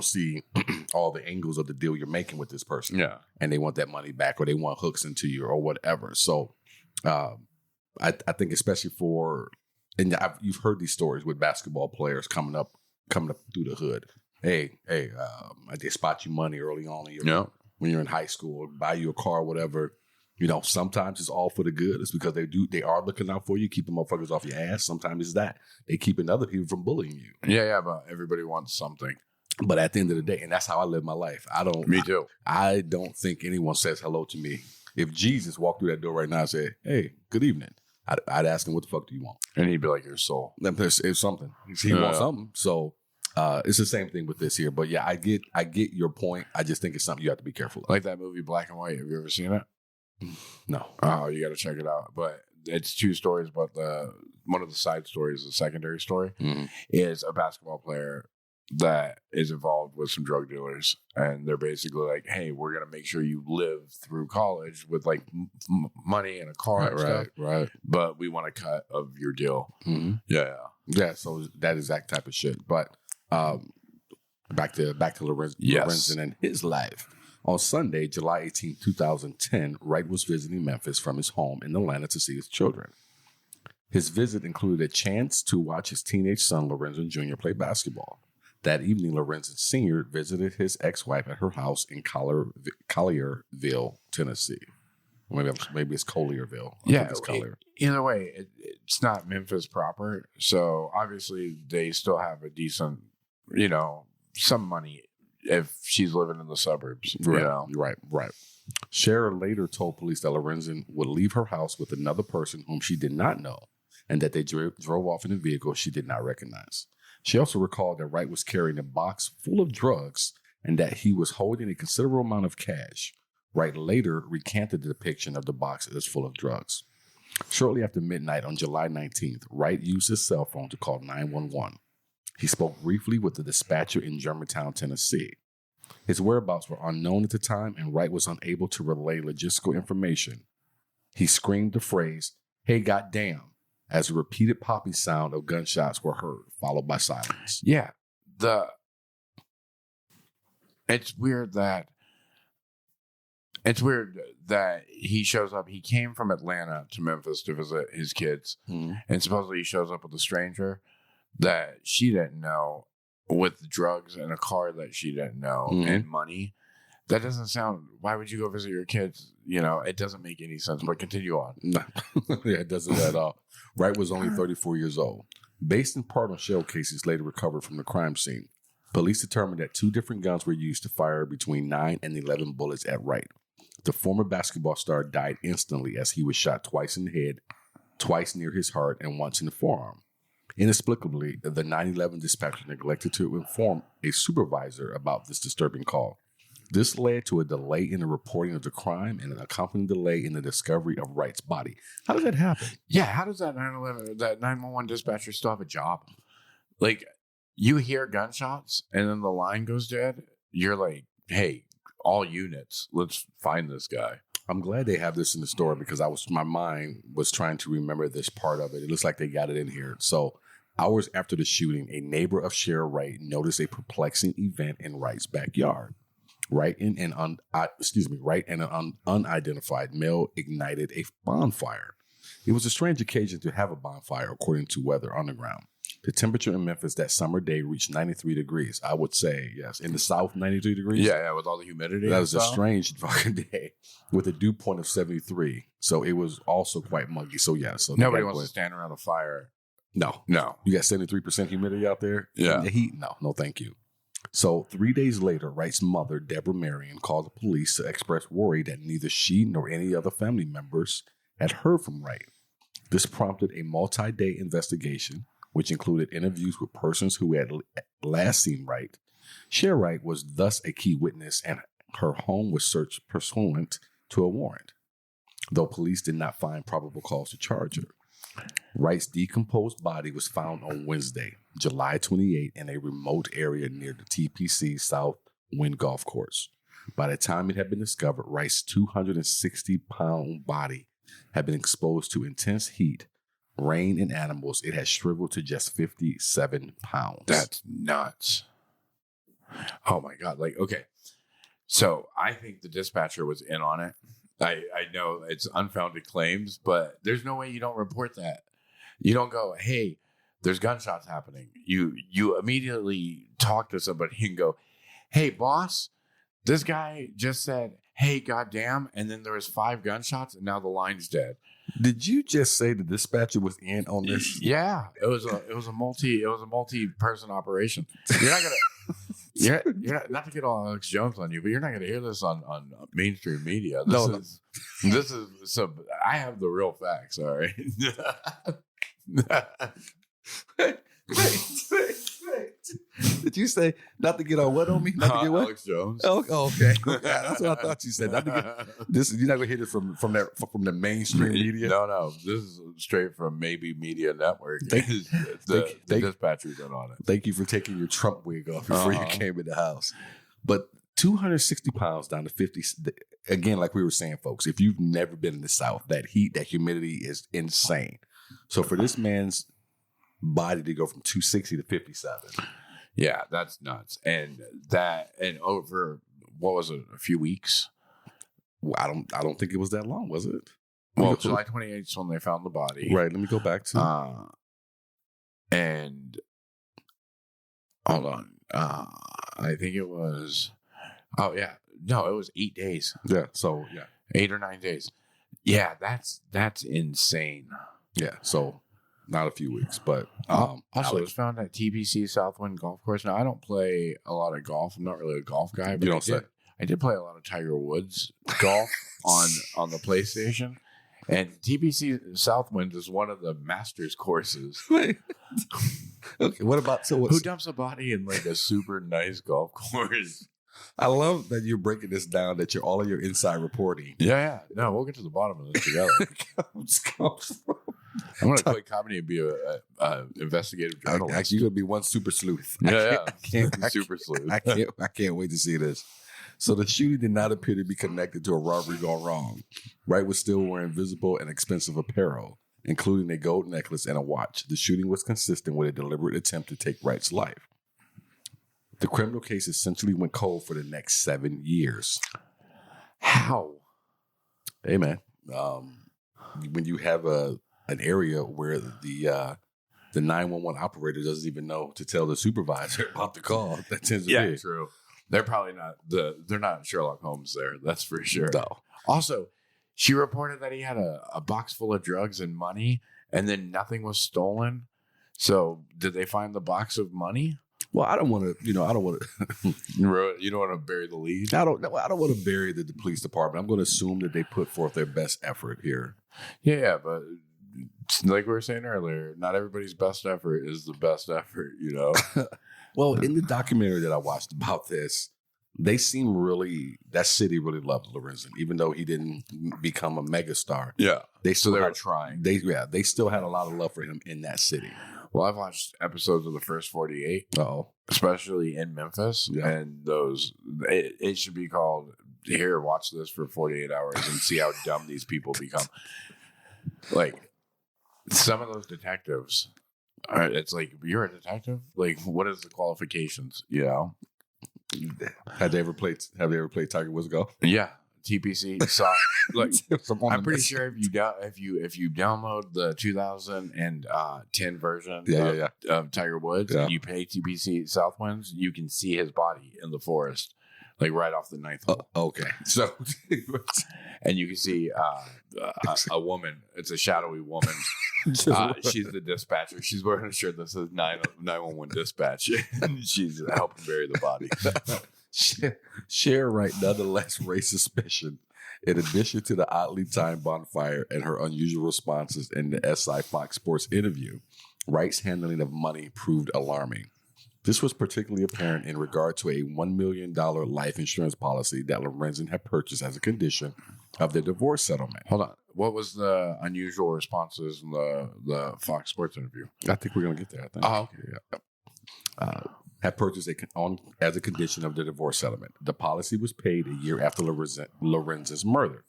see all the angles of the deal you're making with this person. Yeah, and they want that money back, or they want hooks into you, or whatever. So, I think especially you've heard these stories with basketball players coming up through the hood. Hey, they spot you money early on when you're in high school, or buy you a car, whatever. Sometimes it's all for the good. It's because they are looking out for you, keeping motherfuckers off your ass. Sometimes it's that they keeping other people from bullying you. Yeah, but everybody wants something. But at the end of the day, and that's how I live my life. Me too. I don't think anyone says hello to me. If Jesus walked through that door right now and said, "Hey, good evening," I'd ask him, "What the fuck do you want?" And he'd be like, "Your soul." It's something. He wants something. So it's the same thing with this here. But yeah, I get your point. I just think it's something you have to be careful of. Like that movie Black and White. Have you ever seen it? No. Oh, you got to check it out. But it's two stories, but one of the side stories, the secondary story, is a basketball player that is involved with some drug dealers, and they're basically like, "Hey, we're gonna make sure you live through college with money and a car and stuff, right? But we want a cut of your deal." Mm-hmm. Yeah. So that exact type of shit. But back to Lorenzon and his life. On Sunday, July 18, 2010, Wright was visiting Memphis from his home in Atlanta to see his children. His visit included a chance to watch his teenage son, Lorenzon Jr., play basketball. That evening, Lorenzon Sr. visited his ex-wife at her house in Collierville, Tennessee. Maybe it's Collierville. It's Collier. Either way, it's not Memphis proper. So obviously, they still have a decent, some money if she's living in the suburbs. Right. Sherra later told police that Lorenzon would leave her house with another person whom she did not know, and that they drove off in a vehicle she did not recognize. She also recalled that Wright was carrying a box full of drugs and that he was holding a considerable amount of cash. Wright later recanted the depiction of the box as full of drugs. Shortly after midnight on July 19th, Wright used his cell phone to call 911. He spoke briefly with the dispatcher in Germantown, Tennessee. His whereabouts were unknown at the time, and Wright was unable to relay logistical information. He screamed the phrase, "Hey, goddamn," as a repeated popping sound of gunshots were heard, followed by silence. Yeah. It's weird that he shows up. He came from Atlanta to Memphis to visit his kids. Mm-hmm. And supposedly he shows up with a stranger that she didn't know, with drugs and a car that she didn't know, and money. That doesn't sound... Why would you go visit your kids? It doesn't make any sense, but continue on. No. Yeah, it doesn't at all. Wright was only 34 years old. Based in part on shell casings later recovered from the crime scene, police determined that 2 different guns were used to fire between 9 and 11 bullets at Wright. The former basketball star died instantly as he was shot twice in the head, twice near his heart, and once in the forearm. Inexplicably, the 911 dispatcher neglected to inform a supervisor about this disturbing call. This led to a delay in the reporting of the crime and an accompanying delay in the discovery of Wright's body. How does that happen? Yeah, how does that 911 dispatcher still have a job? Like, you hear gunshots and then the line goes dead. You're like, hey, all units, let's find this guy. I'm glad they have this in the story because my mind was trying to remember this part of it. It looks like they got it in here. So, hours after the shooting, a neighbor of Sherra Wright noticed a perplexing event in Wright's backyard. Wright and an unidentified male ignited a bonfire. It was a strange occasion to have a bonfire, according to Weather Underground. The temperature in Memphis that summer day reached 93 degrees. I would say, yes. In the South, 93 degrees? Yeah, with all the humidity. That was a strange fucking day with a dew point of 73. So it was also quite muggy. So, yeah. So nobody wants to stand around a fire. No. You got 73% humidity out there? Yeah. The heat? No, thank you. So 3 days later, Wright's mother, Deborah Marion, called the police to express worry that neither she nor any other family members had heard from Wright. This prompted a multi-day investigation, which included interviews with persons who had last seen Wright. Sherra Wright was thus a key witness, and her home was searched pursuant to a warrant, though police did not find probable cause to charge her. Wright's decomposed body was found on Wednesday, July 28, in a remote area near the TPC South Wind Golf Course. By the time it had been discovered, Wright's 260-pound body had been exposed to intense heat, rain, and animals. It had shriveled to just 57 pounds. That's nuts. Oh, my God. Okay. So I think the dispatcher was in on it. I know it's unfounded claims, but there's no way you don't report that. You don't go, hey, there's gunshots happening. You immediately talk to somebody and go, hey, boss, this guy just said, hey, goddamn, and then there was 5 gunshots, and now the line's dead. Did you just say the dispatcher was in on this? Yeah, it was a multi-person operation. You're not gonna. You're not to get all Alex Jones on you, but you're not going to hear this on mainstream media. This is some. I have the real facts. All right. Wait. Did you say not to get on what on me? Not to get what? Alex Jones. Oh, okay. That's what I thought you said. Not to get, this. You're not going to hear this from the mainstream media. No. This is straight from Maybe Media Network. The dispatchers are on it. Thank you for taking your Trump wig off before you came in the house. But 260 pounds down to 50. Again, like we were saying, folks, if you've never been in the South, that heat, that humidity is insane. So for this man's body to go from 260 to 57. Yeah, that's nuts. And over, what was it, a few weeks? Well, I don't think it was that long, was it? Well, July 28th is when they found the body. Right. Let me go back to and hold on. I think it was it was 8 days. Yeah. So 8 or 9 days. Yeah, that's insane. Yeah. So not a few weeks, but also it was found at TPC Southwind Golf Course. Now I don't play a lot of golf. I'm not really a golf guy, but I did play a lot of Tiger Woods golf on the PlayStation. And TPC Southwind is one of the Masters courses. Wait. Okay, what about who dumps a body in like a super nice golf course? I love that you're breaking this down. That you're all of your inside reporting. Yeah. No, we'll get to the bottom of this together. comes from. I'm going to quit comedy and be a investigative journalist. Actually, you're going to be one super sleuth. Yeah, I can't, super sleuth. I can't wait to see this. So the shooting did not appear to be connected to a robbery gone wrong. Wright was still wearing visible and expensive apparel, including a gold necklace and a watch. The shooting was consistent with a deliberate attempt to take Wright's life. The criminal case essentially went cold for the next 7 years. How? Hey, man. When you have an area where the 911 operator doesn't even know to tell the supervisor about the call, that tends to be true. They're probably not they're not Sherlock Holmes there. That's for sure. No. Also, she reported that he had a box full of drugs and money, and then nothing was stolen. So, did they find the box of money? Well, I don't want to. You don't want to bury the lead. I don't want to bury the police department. I'm going to assume that they put forth their best effort here. Yeah, but like we were saying earlier, not everybody's best effort is the best effort. Well, in the documentary that I watched about this, they seem that city really loved Lorenzon, even though he didn't become a megastar. Yeah, they were trying. They still had a lot of love for him in that city. Well, I've watched episodes of the first 48, especially in Memphis, and those it should be called "Here, watch this for 48 hours and see how dumb these people become." Like some of those detectives. It's like, you're a detective? Like, what is the qualifications? Have they ever played Tiger Woods Golf? Yeah, TPC. So, like, I'm pretty sure if you download the 2010 version of Tiger Woods and you pay TPC Southwinds, you can see his body in the forest, like right off the ninth hole. Okay, so and you can see a woman. It's a shadowy woman. She's the dispatcher. She's wearing a shirt that says 911 dispatch. And she's helping bury the body. Sherra Wright nonetheless raised suspicion. In addition to the oddly timed bonfire and her unusual responses in the SI Fox Sports interview, Wright's handling of money proved alarming. This was particularly apparent in regard to a $1 million life insurance policy that Lorenzon had purchased as a condition of the divorce settlement. Hold on. What was the unusual responses in the Fox Sports interview? I think we're going to get there, I think. Oh, okay. Yeah. Had purchased as a condition of the divorce settlement. The policy was paid a year after Lorenzon's murder.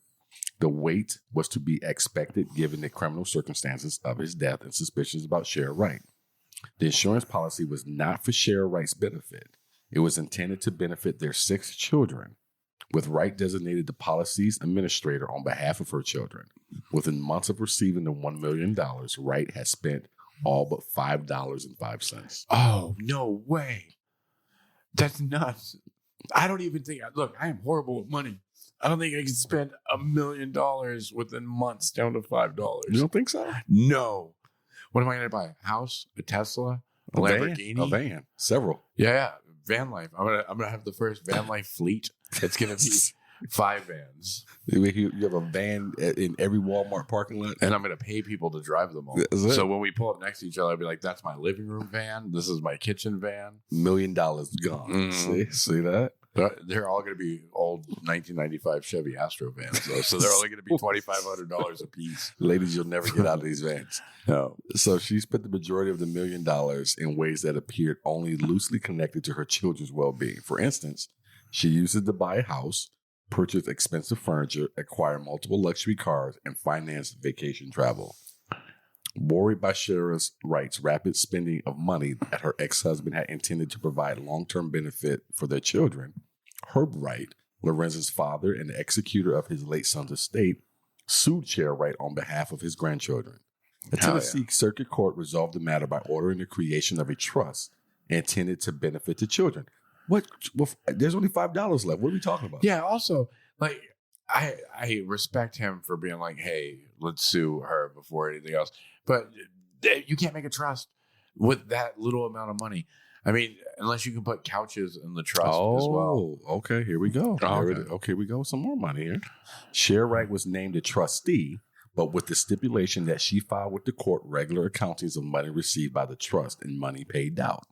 The wait was to be expected given the criminal circumstances of his death and suspicions about Sherra Wright. The insurance policy was not for Sherra Wright's benefit. It was intended to benefit their 6 children, with Wright designated the policy's administrator on behalf of her children. Within months of receiving the $1 million, Wright had spent all but $5.05. Oh, no way. That's nuts. I don't even think, look, I am horrible with money. I don't think I can spend $1 million within months down to $5. You don't think so? No. What am I going to buy? A house? A Tesla? A Lamborghini? A van. Several. Yeah. Van life. I'm gonna have the first van life fleet. It's gonna be 5 vans. You have a van in every Walmart parking lot, and I'm gonna pay people to drive them all. So when we pull up next to each other, I'll be like, "That's my living room van. This is my kitchen van." $1 million gone. See that? They're all going to be old 1995 Chevy Astro vans, though, so they're only going to be $2,500 a piece. Ladies, you'll never get out of these vans. No. So she spent the majority of the $1 million in ways that appeared only loosely connected to her children's well-being. For instance, she used it to buy a house, purchase expensive furniture, acquire multiple luxury cars, and finance vacation travel. Worried by Sherra Wright's rapid spending of money that her ex-husband had intended to provide long-term benefit for their children, Herb Wright, Lorenzon's father and the executor of his late son's estate, sued Sherra Wright on behalf of his grandchildren. The Tennessee Circuit Court resolved the matter by ordering the creation of a trust intended to benefit the children. What? Well, there's only $5 left. What are we talking about? Yeah. Also, like, I respect him for being like, "Hey, let's sue her before anything else." But you can't make a trust with that little amount of money. I mean, unless you can put couches in the trust as well. Okay. Here we go. Okay, we go. Some more money here. Sherra Wright was named a trustee, but with the stipulation that she filed with the court regular accountings of money received by the trust and money paid out.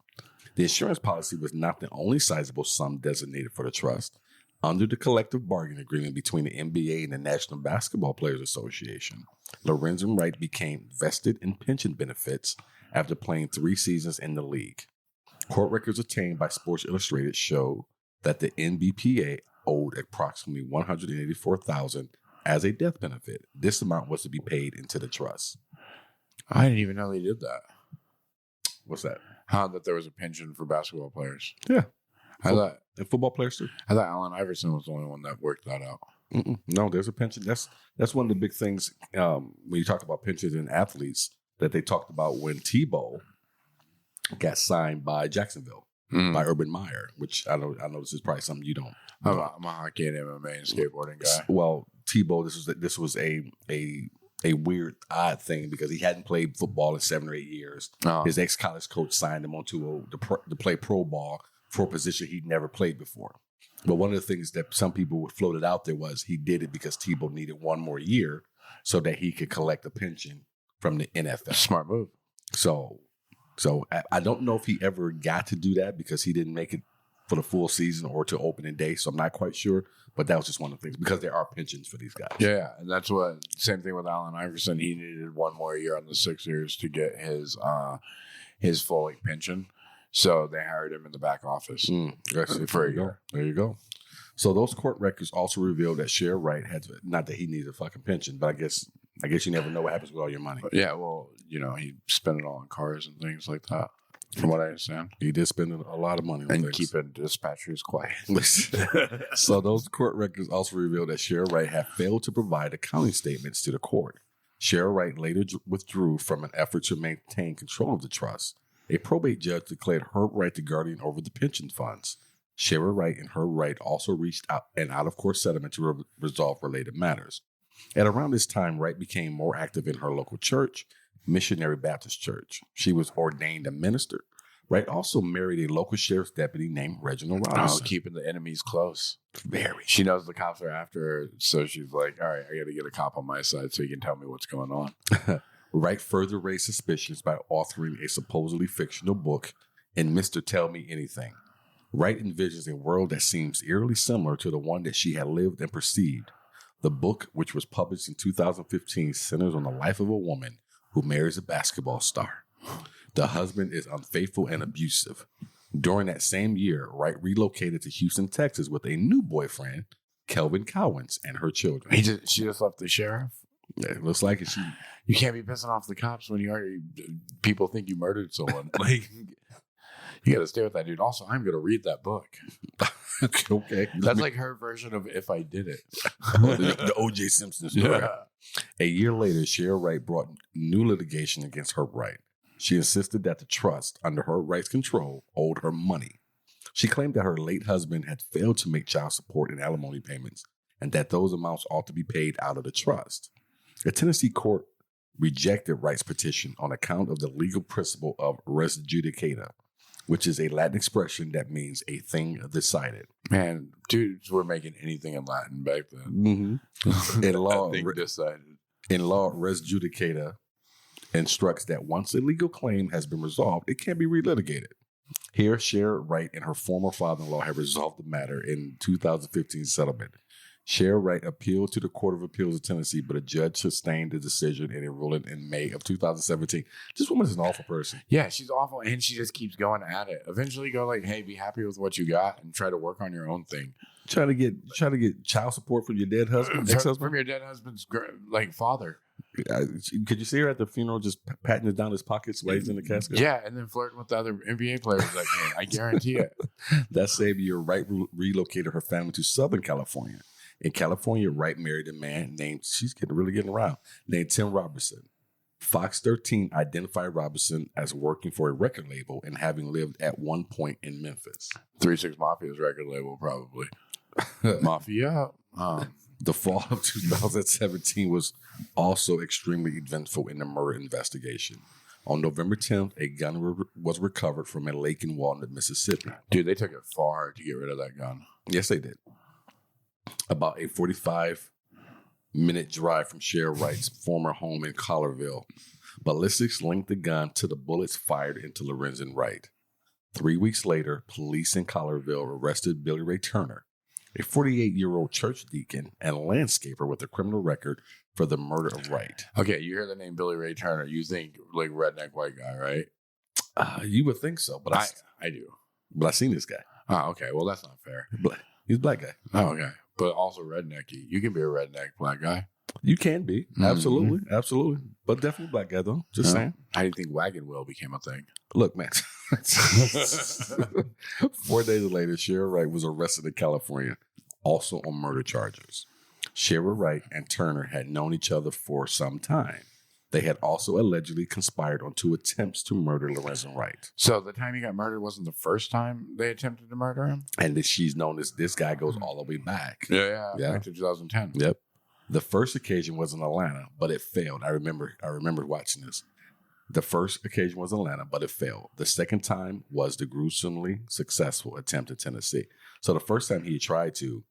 The insurance policy was not the only sizable sum designated for the trust. Under the collective bargaining agreement between the NBA and the National Basketball Players Association, Lorenzon Wright became vested in pension benefits after playing 3 seasons in the league. Court records obtained by Sports Illustrated show that the NBPA owed approximately $184,000 as a death benefit. This amount was to be paid into the trust. I didn't even know they did that. What's that? How that there was a pension for basketball players. Yeah. I thought And football players too. I thought Allen Iverson was the only one that worked that out. No, there's a pension. That's one of the big things when you talk about pensions in athletes that they talked about when Tebow got signed by Jacksonville by Urban Meyer, which I know this is probably something you don't. I'm a hockey and MMA and skateboarding guy. Well, Tebow, this was a weird, odd thing because he hadn't played football in 7 or 8 years. Oh. His ex-college coach signed him to play pro ball for a position he'd never played before. But one of the things that some people floated out there was he did it because Tebow needed 1 more year so that he could collect a pension from the NFL. Smart move. So I don't know if he ever got to do that because he didn't make it for the full season or to opening day. So I'm not quite sure. But that was just one of the things because there are pensions for these guys. Yeah, and that's what same thing with Allen Iverson. He needed 1 more year on the Sixers to get his full pension. So they hired him in the back office for a year. There you go. So those court records also revealed that Sherra Wright had not that he needed a fucking pension, but I guess you never know what happens with all your money. But yeah, well, he spent it all on cars and things like that. From what I understand, he did spend a lot of money on and things. keeping dispatchers quiet. So those court records also revealed that Sherra Wright had failed to provide accounting statements to the court. Sherra Wright later withdrew from an effort to maintain control of the trust. A probate judge declared Herb Wright the guardian over the pension funds. Sherra Wright and Herb Wright also reached out an out-of-court settlement to resolve related matters. At around this time, Wright became more active in her local church, Missionary Baptist Church. She was ordained a minister. Wright also married a local sheriff's deputy named Reginald Robinson. Oh, keeping the enemies close. Very. She knows the cops are after her, so she's like, all right, I got to get a cop on my side so he can tell me what's going on. Wright further raised suspicions by authoring a supposedly fictional book in Mr. Tell Me Anything. Wright envisions a world that seems eerily similar to the one that she had lived and perceived. The book, which was published in 2015, centers on the life of a woman who marries a basketball star. The husband is unfaithful and abusive. During that same year, Wright relocated to Houston, Texas with a new boyfriend, Kelvin Cowens, and her children. She just left the sheriff? Yeah, it looks like it. You can't be pissing off the cops when people think you murdered someone. You got to stay with that dude. Also, I'm going to read that book. Okay. That's like her version of If I Did It. The O.J. Simpson story. Yeah. A year later, Sherra Wright brought new litigation against Herb Wright. She insisted that the trust, under Herb Wright's control, owed her money. She claimed that her late husband had failed to make child support and alimony payments, and that those amounts ought to be paid out of the trust. The Tennessee court rejected Wright's petition on account of the legal principle of res judicata, which is a Latin expression that means a thing decided. Man, dudes were making anything in Latin back then. Mm-hmm. Decided. In law, res judicata instructs that once a legal claim has been resolved, it can be relitigated. Here, Sherra Wright and her former father-in-law have resolved the matter in 2015 settlement. Sherra Wright appealed to the Court of Appeals of Tennessee, but a judge sustained the decision in a ruling in May of 2017. This woman is an awful person. Yeah, she's awful, and she just keeps going at it. Eventually, go like, "Hey, be happy with what you got, and try to work on your own thing." Try to get child support from your dead husband, ex-husband, from your dead husband's father. Could you see her at the funeral just patting it down his pockets while he's in the casket? Yeah, and then flirting with the other NBA players that came. I guarantee it. That same year, Wright relocated her family to Southern California. In California, Wright married a man named Tim Robertson. Fox 13 identified Robertson as working for a record label and having lived at one point in Memphis. 3 6 Mafia's record label, probably. Mafia. The fall of 2017 was also extremely eventful in the murder investigation. On November 10th, a gun was recovered from a lake in Walnut, Mississippi. Dude, they took it far to get rid of that gun. Yes, they did. About a 45-minute drive from Sherra Wright's former home in Collierville. Ballistics linked the gun to the bullets fired into Lorenzon Wright. 3 weeks later, police in Collierville arrested Billy Ray Turner. a 48-year-old church deacon and landscaper with a criminal record for the murder of Wright. Okay, you hear the name Billy Ray Turner, you think like redneck white guy, right? You would think so, but I do. But I seen this guy. Oh, okay. Well, that's not fair. He's a black guy. Oh, okay. But also rednecky. You can be a redneck black guy. You can be. Absolutely. Absolutely. But definitely black guy, though. Just saying. How do you think wagon wheel became a thing? Look, man. 4 days later, Sherra Wright was arrested in California, also on murder charges. Sherra Wright and Turner had known each other for some time. They had also allegedly conspired on 2 attempts to murder Lorenzon Wright. So the time he got murdered wasn't the first time they attempted to murder him? And that she's known as this guy goes all the way back. Yeah. Back to 2010. Yep. The first occasion was in Atlanta, but it failed. I remember watching this. The first occasion was Atlanta, but it failed. The second time was the gruesomely successful attempt in Tennessee. So the first time he tried to,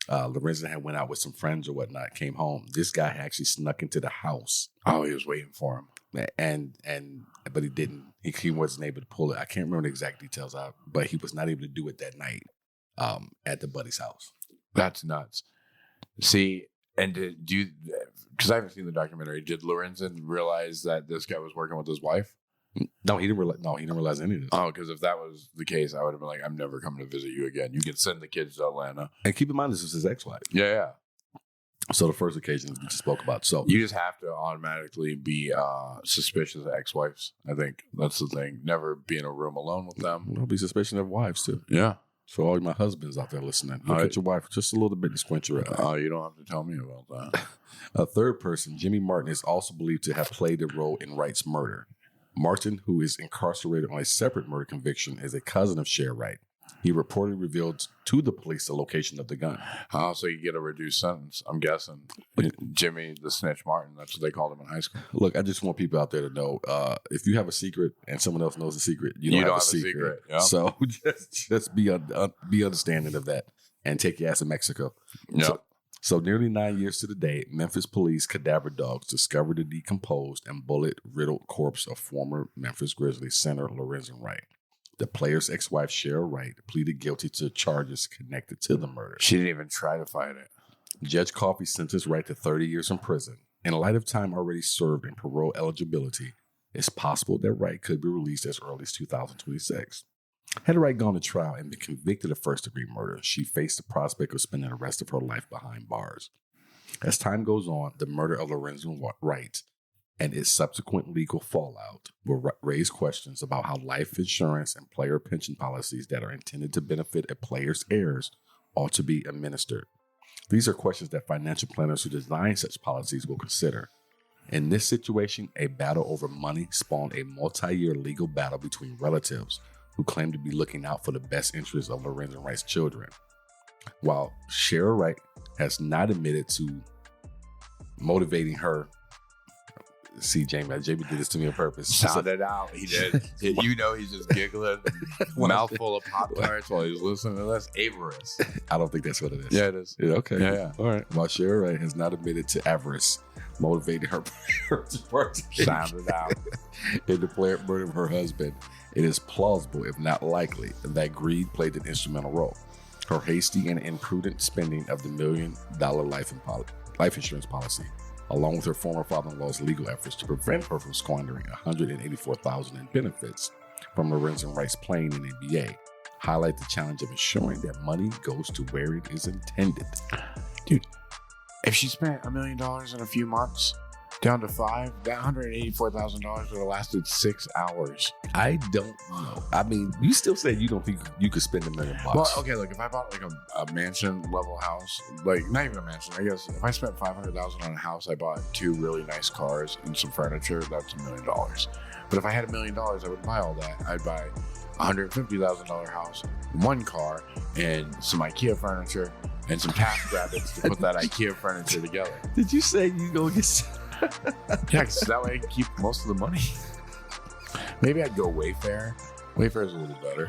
Lorenzon had went out with some friends or whatnot, came home. This guy actually snuck into the house. Oh, he was waiting for him. But he didn't. He wasn't able to pull it. I can't remember the exact details out, but he was not able to do it that night at the buddy's house. That's nuts. See, and did you? Because I haven't seen the documentary. Did Lorenzon realize that this guy was working with his wife? No, he didn't realize any of this. Oh, because if that was the case, I would have been like, I'm never coming to visit you again. You can send the kids to Atlanta. And keep in mind, this was his ex-wife. Yeah. So the first occasion we just spoke about. So you just have to automatically be suspicious of ex-wives. I think that's the thing. Never be in a room alone with them. Don't be suspicious of wives too. Yeah. So all my husbands out there listening, look at your wife just a little bit and squint your eye. Oh, you don't have to tell me about that. A third person, Jimmy Martin, is also believed to have played a role in Wright's murder. Martin, who is incarcerated on a separate murder conviction, is a cousin of Sherra Wright. He reportedly revealed to the police the location of the gun. Oh, so you get a reduced sentence, I'm guessing. Jimmy the Snitch Martin, that's what they called him in high school. Look, I just want people out there to know, if you have a secret and someone else knows a secret, you don't have a secret. Yep. So just be understanding of that and take your ass to Mexico. Yep. So nearly 9 years to the day, Memphis police cadaver dogs discovered the decomposed and bullet-riddled corpse of former Memphis Grizzlies center Lorenzon Wright. The player's ex-wife, Sherra Wright, pleaded guilty to charges connected to the murder. She didn't even try to fight it. Judge Coffey sentenced Wright to 30 years in prison. In light of time already served and parole eligibility, it's possible that Wright could be released as early as 2026. Had Wright gone to trial and been convicted of first-degree murder, she faced the prospect of spending the rest of her life behind bars. As time goes on, the murder of Lorenzon Wright and its subsequent legal fallout will raise questions about how life insurance and player pension policies that are intended to benefit a player's heirs ought to be administered. These are questions that financial planners who design such policies will consider. In this situation, a battle over money spawned a multi-year legal battle between relatives who claim to be looking out for the best interests of Lorenzon Wright's children. While Sherra Wright has not admitted to motivating her, see, Jamie did this to me on purpose. Sound it out. He did. You know he's just giggling, mouthful of Pop-Tarts while he's listening to this. Avarice. I don't think that's what it is. Yeah, it is. Yeah, okay. Yeah. All right. While Sherra Wright has not admitted to avarice motivating her to partake Sound it out. in the planned murder of her husband, it is plausible, if not likely, that greed played an instrumental role. Her hasty and imprudent spending of the $1 million life insurance policy, along with her former father-in-law's legal efforts to prevent her from squandering $184,000 in benefits from Lorenzon Wright's playing in the NBA, highlight the challenge of ensuring that money goes to where it is intended. Dude, if she spent $1 million in a few months down to 5, that $184,000 would have lasted 6 hours. I don't know. I mean, you still said you don't think you could spend $1 million. Well, okay, look, if I bought like a mansion level house, like not even a mansion, I guess if I spent $500,000 on a house, I bought 2 really nice cars and some furniture, that's $1 million. But if I had $1 million, I wouldn't buy all that. I'd buy a $150,000 house, 1 car, and some IKEA furniture and some task rabbits to put that IKEA furniture together. Did you say you go get? Yeah, because that way I can keep most of the money. Maybe I'd go Wayfair. Wayfair is a little better.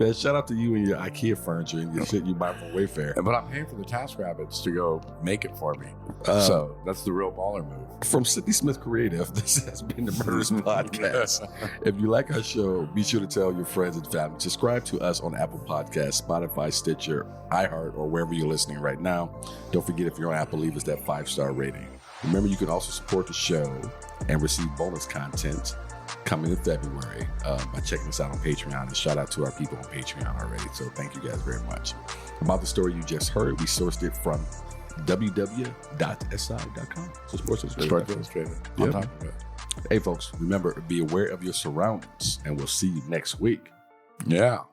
Man, shout out to you and your IKEA furniture and your shit you buy from Wayfair. But I'm paying for the TaskRabbits to go make it for me. So that's the real baller move. From Sidney Smith Creative, this has been the Murderess Podcast. If you like our show, be sure to tell your friends and family. Subscribe to us on Apple Podcasts, Spotify, Stitcher, iHeart, or wherever you're listening right now. Don't forget, if you're on Apple, leave us that 5-star rating. Remember, you can also support the show and receive bonus content coming in February by checking us out on Patreon. And shout out to our people on Patreon already. So thank you guys very much. About the story you just heard, we sourced it from www.si.com. So Sports Illustrated. Yep. Hey folks, remember, be aware of your surroundings, and we'll see you next week. Yeah.